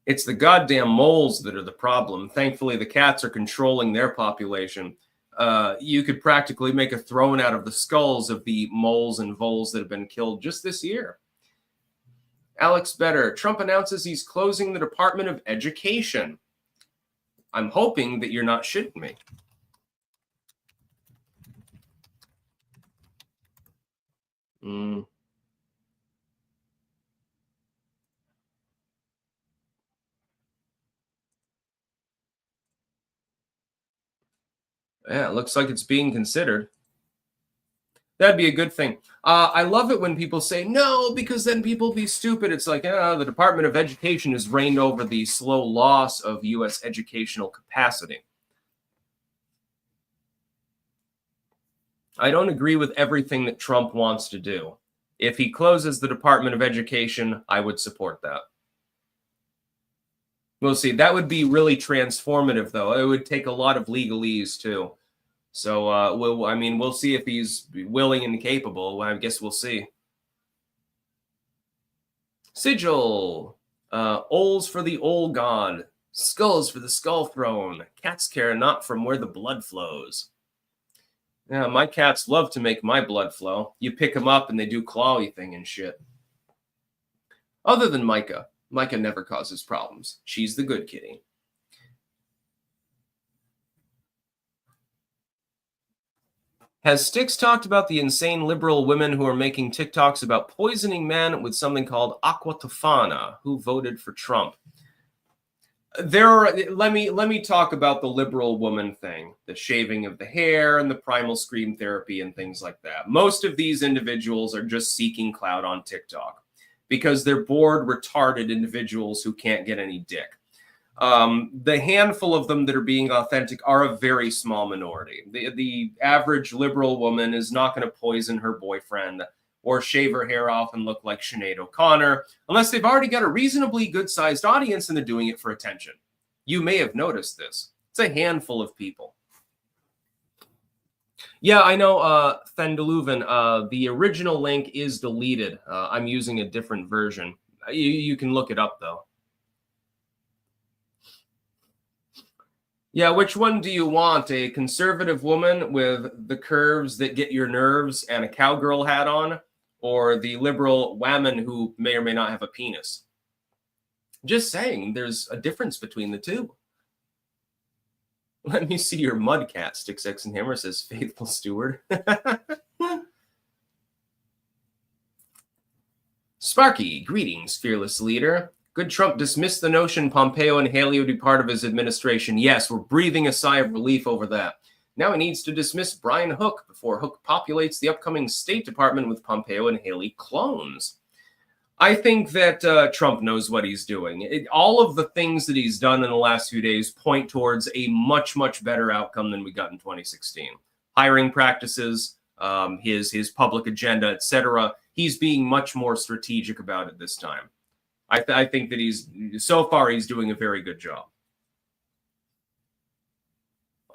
It's the goddamn moles that are the problem. Thankfully, the cats are controlling their population. You could practically make a throne out of the skulls of the moles and voles that have been killed just this year. Alex Better, Trump announces he's closing the Department of Education. I'm hoping that you're not shitting me. Yeah, it looks like it's being considered. That'd be a good thing. I love it when people say, no, because then people be stupid. It's like, the Department of Education has reigned over the slow loss of U.S. educational capacity. I don't agree with everything that Trump wants to do. If he closes the Department of Education, I would support that. We'll see. That would be really transformative, though. It would take a lot of legalese, too. So, we'll see if he's willing and capable. I guess we'll see. Sigil. Oles for the Ole God. Skulls for the Skull Throne. Cats care not from where the blood flows. Yeah, my cats love to make my blood flow. You pick them up and they do clawy thing and shit. Other than Micah. Micah never causes problems. She's the good kitty. Has Styx talked about the insane liberal women who are making TikToks about poisoning men with something called aqua tofana, who voted for Trump? Let me talk about the liberal woman thing, the shaving of the hair and the primal scream therapy and things like that. Most of these individuals are just seeking clout on TikTok because they're bored, retarded individuals who can't get any dick. The handful of them that are being authentic are a very small minority. The average liberal woman is not going to poison her boyfriend or shave her hair off and look like Sinead O'Connor unless they've already got a reasonably good-sized audience and they're doing it for attention. You may have noticed this. It's a handful of people. Yeah, I know, Thendeluven, the original link is deleted. I'm using a different version. You can look it up, though. Yeah, which one do you want? A conservative woman with the curves that get your nerves and a cowgirl hat on, or the liberal woman who may or may not have a penis? Just saying, there's a difference between the two. Let me see your mud cat, Sticks X and Hammer, says Faithful Steward. Sparky, greetings, fearless leader. Good Trump dismissed the notion Pompeo and Haley would be part of his administration. Yes, we're breathing a sigh of relief over that. Now he needs to dismiss Brian Hook before Hook populates the upcoming State Department with Pompeo and Haley clones. I think that Trump knows what he's doing. All of the things that he's done in the last few days point towards a much, much better outcome than we got in 2016. Hiring practices, his public agenda, etc. He's being much more strategic about it this time. I think that so far he's doing a very good job.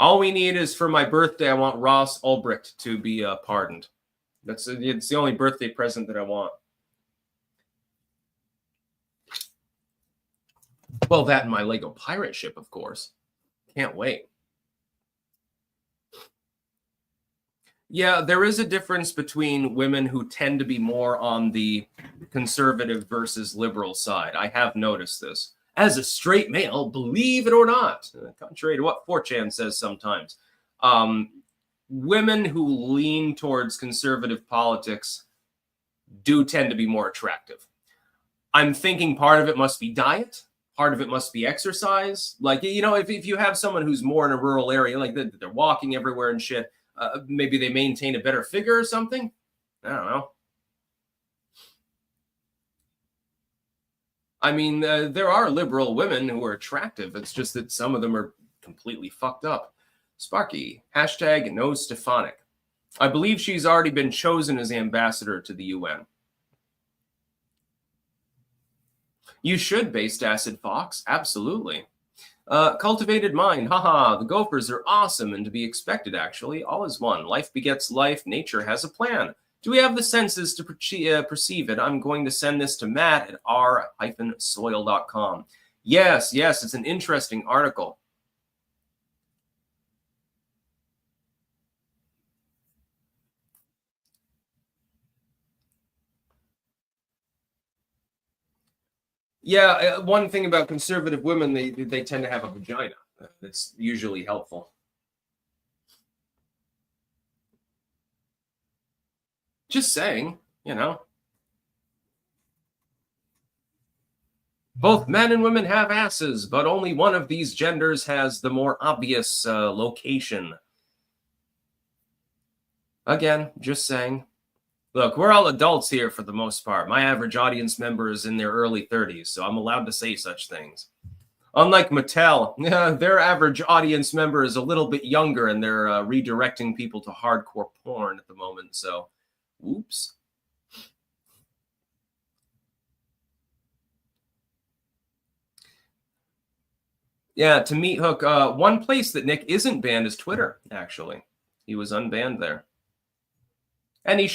All we need is for my birthday, I want Ross Ulbricht to be pardoned. It's the only birthday present that I want. Well, that and my Lego pirate ship, of course. Can't wait. Yeah, there is a difference between women who tend to be more on the conservative versus liberal side. I have noticed this. As a straight male, believe it or not, contrary to what 4chan says sometimes, women who lean towards conservative politics do tend to be more attractive. I'm thinking part of it must be diet. Part of it must be exercise. Like, you know, if you have someone who's more in a rural area, like they're walking everywhere and shit, maybe they maintain a better figure or something. I don't know. I mean, there are liberal women who are attractive. It's just that some of them are completely fucked up. Sparky, hashtag no Stefanik. I believe she's already been chosen as ambassador to the UN. You should, Based Acid Fox. Absolutely. Cultivated Mind. Haha, the Gophers are awesome and to be expected, actually. All is one. Life begets life. Nature has a plan. Do we have the senses to perceive it? I'm going to send this to Matt at r-soil.com. Yes, it's an interesting article. Yeah, one thing about conservative women, they tend to have a vagina. That's usually helpful. Just saying, you know. Both men and women have asses, but only one of these genders has the more obvious location. Again, just saying. Look, we're all adults here for the most part. My average audience member is in their early 30s, so I'm allowed to say such things. Unlike Mattel, their average audience member is a little bit younger, and they're redirecting people to hardcore porn at the moment, so oops. Yeah, to meet Hook, one place that Nick isn't banned is Twitter, actually. He was unbanned there. And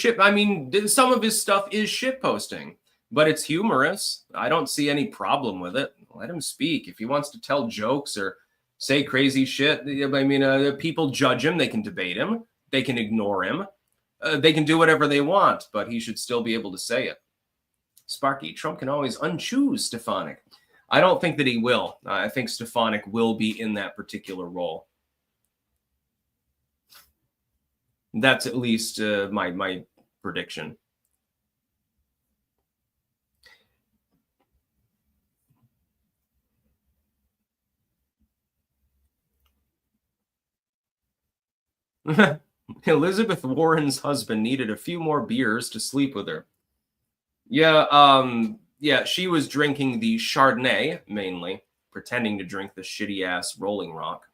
some of his stuff is shit posting, but it's humorous. I don't see any problem with it. Let him speak. If he wants to tell jokes or say crazy shit, people judge him. They can debate him. They can ignore him. They can do whatever they want, but he should still be able to say it. Sparky, Trump can always unchoose Stefanik. I don't think that he will. I think Stefanik will be in that particular role. That's at least my prediction. Elizabeth Warren's husband needed a few more beers to sleep with her. Yeah, she was drinking the Chardonnay, mainly, pretending to drink the shitty-ass Rolling Rock.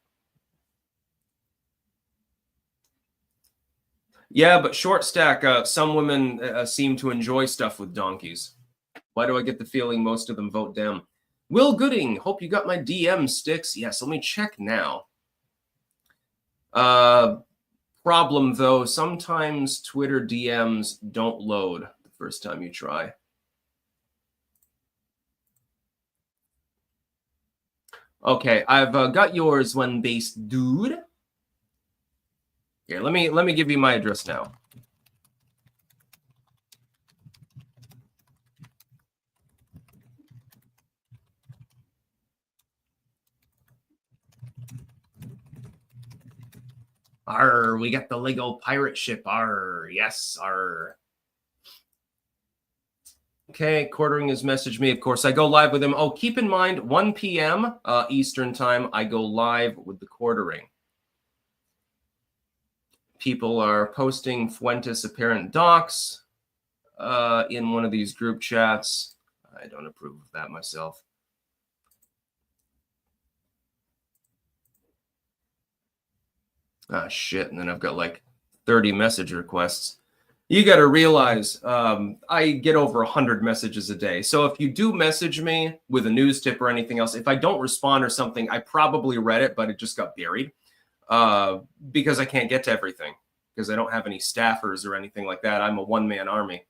Yeah, but short stack, some women seem to enjoy stuff with donkeys. Why do I get the feeling most of them vote Dem? Will Gooding, hope you got my DM Sticks. Yes, let me check now. Problem, though, sometimes Twitter DMs don't load the first time you try. Okay, I've got yours, one base dude. Here, let me give you my address now. Arr, we got the Lego pirate ship. Arr, yes, arr. Okay, Quartering has messaged me. Of course, I go live with him. Oh, keep in mind, 1 p.m. Eastern time, I go live with the Quartering. People are posting Fuentes apparent docs in one of these group chats. I don't approve of that myself. Ah, shit. And then I've got like 30 message requests. You got to realize I get over 100 messages a day. So if you do message me with a news tip or anything else, if I don't respond or something, I probably read it, but it just got buried because I can't get to everything because I don't have any staffers or anything like that. I'm a one-man army.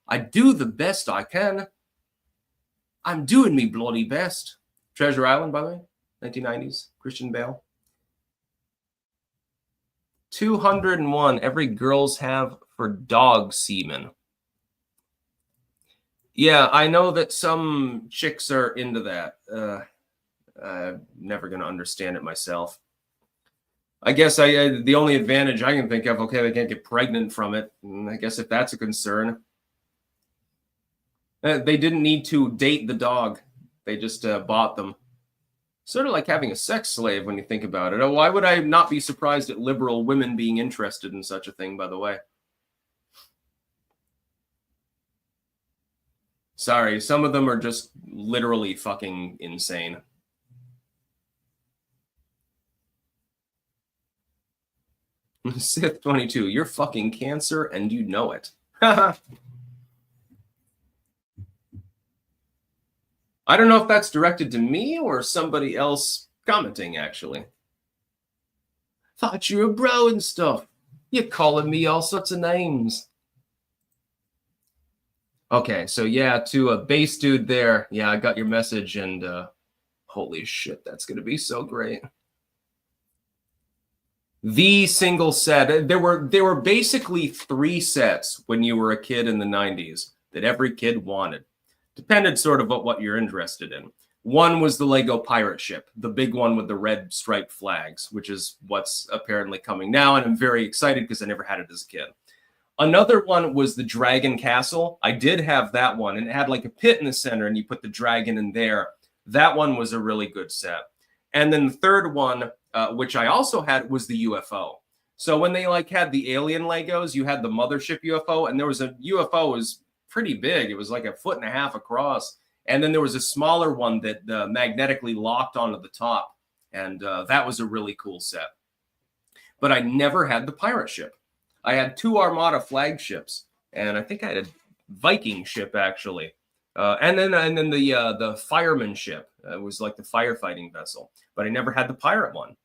I do the best I can. I'm doing me bloody best. Treasure Island, by the way, 1990s, Christian Bale. 201 every girls have for dog semen. Yeah, I know that some chicks are into that. I'm never going to understand it myself. I guess the only advantage I can think of, okay, they can't get pregnant from it. I guess if that's a concern. They didn't need to date the dog. They just bought them. Sort of like having a sex slave when you think about it. Oh, why would I not be surprised at liberal women being interested in such a thing, by the way? Sorry, some of them are just literally fucking insane. Sith 22, you're fucking cancer and you know it. I don't know if that's directed to me or somebody else commenting, actually. Thought you were a bro and stuff. You're calling me all sorts of names. Okay, so yeah, to a base dude there. Yeah, I got your message, and holy shit, that's going to be so great. The single set. There were basically 3 sets when you were a kid in the 90s that every kid wanted. Depended sort of on what you're interested in. One was the Lego pirate ship, the big one with the red striped flags, which is what's apparently coming now. And I'm very excited because I never had it as a kid. Another one was the Dragon Castle. I did have that one, and it had like a pit in the center, and you put the dragon in there. That one was a really good set. And then the third one, which I also had, was the UFO. So when they like had the alien Legos, you had the mothership UFO, and there was a UFO was pretty big. It was like 1.5 feet across. And then there was a smaller one that magnetically locked onto the top. And that was a really cool set. But I never had the pirate ship. I had 2 Armada flagships. And I think I had a Viking ship, actually. And then the fireman ship. It was like the firefighting vessel. But I never had the pirate one.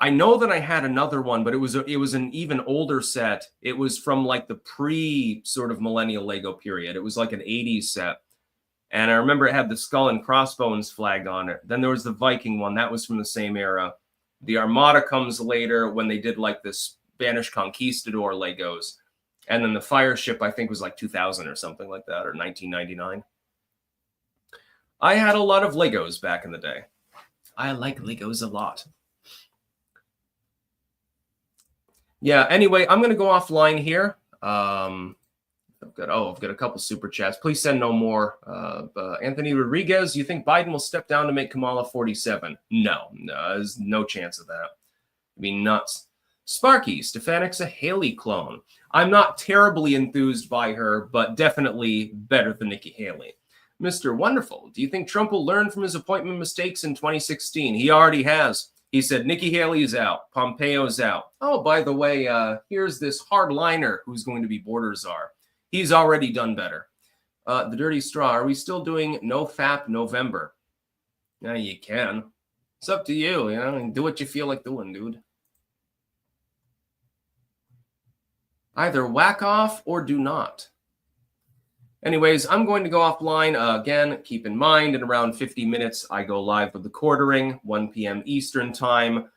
I know that I had another one, but it was an even older set. It was from like the pre sort of millennial Lego period. It was like an 80s set. And I remember it had the skull and crossbones flag on it. Then there was the Viking one. That was from the same era. The Armada comes later when they did like the Spanish Conquistador Legos. And then the fire ship, I think, was like 2000 or something like that, or 1999. I had a lot of Legos back in the day. I like Legos a lot. Yeah, anyway, I'm going to go offline here. I've got a couple super chats. Please send no more. Anthony Rodriguez, you think Biden will step down to make Kamala 47? No, there's no chance of that. It'd be nuts. Sparky, Stefanik's a Haley clone. I'm not terribly enthused by her, but definitely better than Nikki Haley. Mr. Wonderful, do you think Trump will learn from his appointment mistakes in 2016? He already has. He said Nikki Haley is out. Pompeo's out. Oh, by the way, here's this hardliner who's going to be border czar. He's already done better. The Dirty Straw, are we still doing No Fap November? Yeah, you can. It's up to you, and do what you feel like doing, dude. Either whack off or do not. Anyways, I'm going to go offline. Again, keep in mind, in around 50 minutes, I go live with the quartering, 1 p.m. Eastern time,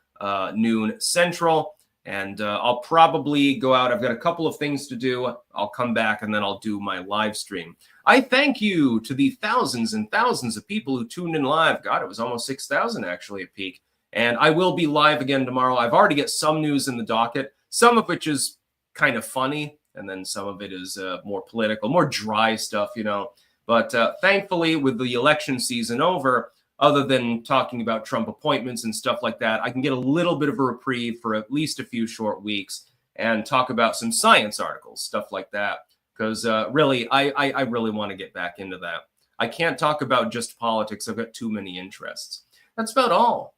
noon Central. And I'll probably go out. I've got a couple of things to do. I'll come back and then I'll do my live stream. I thank you to the thousands and thousands of people who tuned in live. God, it was almost 6,000 actually at peak. And I will be live again tomorrow. I've already got some news in the docket, some of which is kind of funny. And then some of it is more political, more dry stuff, you know. But thankfully, with the election season over, other than talking about Trump appointments and stuff like that, I can get a little bit of a reprieve for at least a few short weeks and talk about some science articles, stuff like that. Because really, I really want to get back into that. I can't talk about just politics. I've got too many interests. That's about all.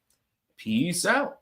Peace out.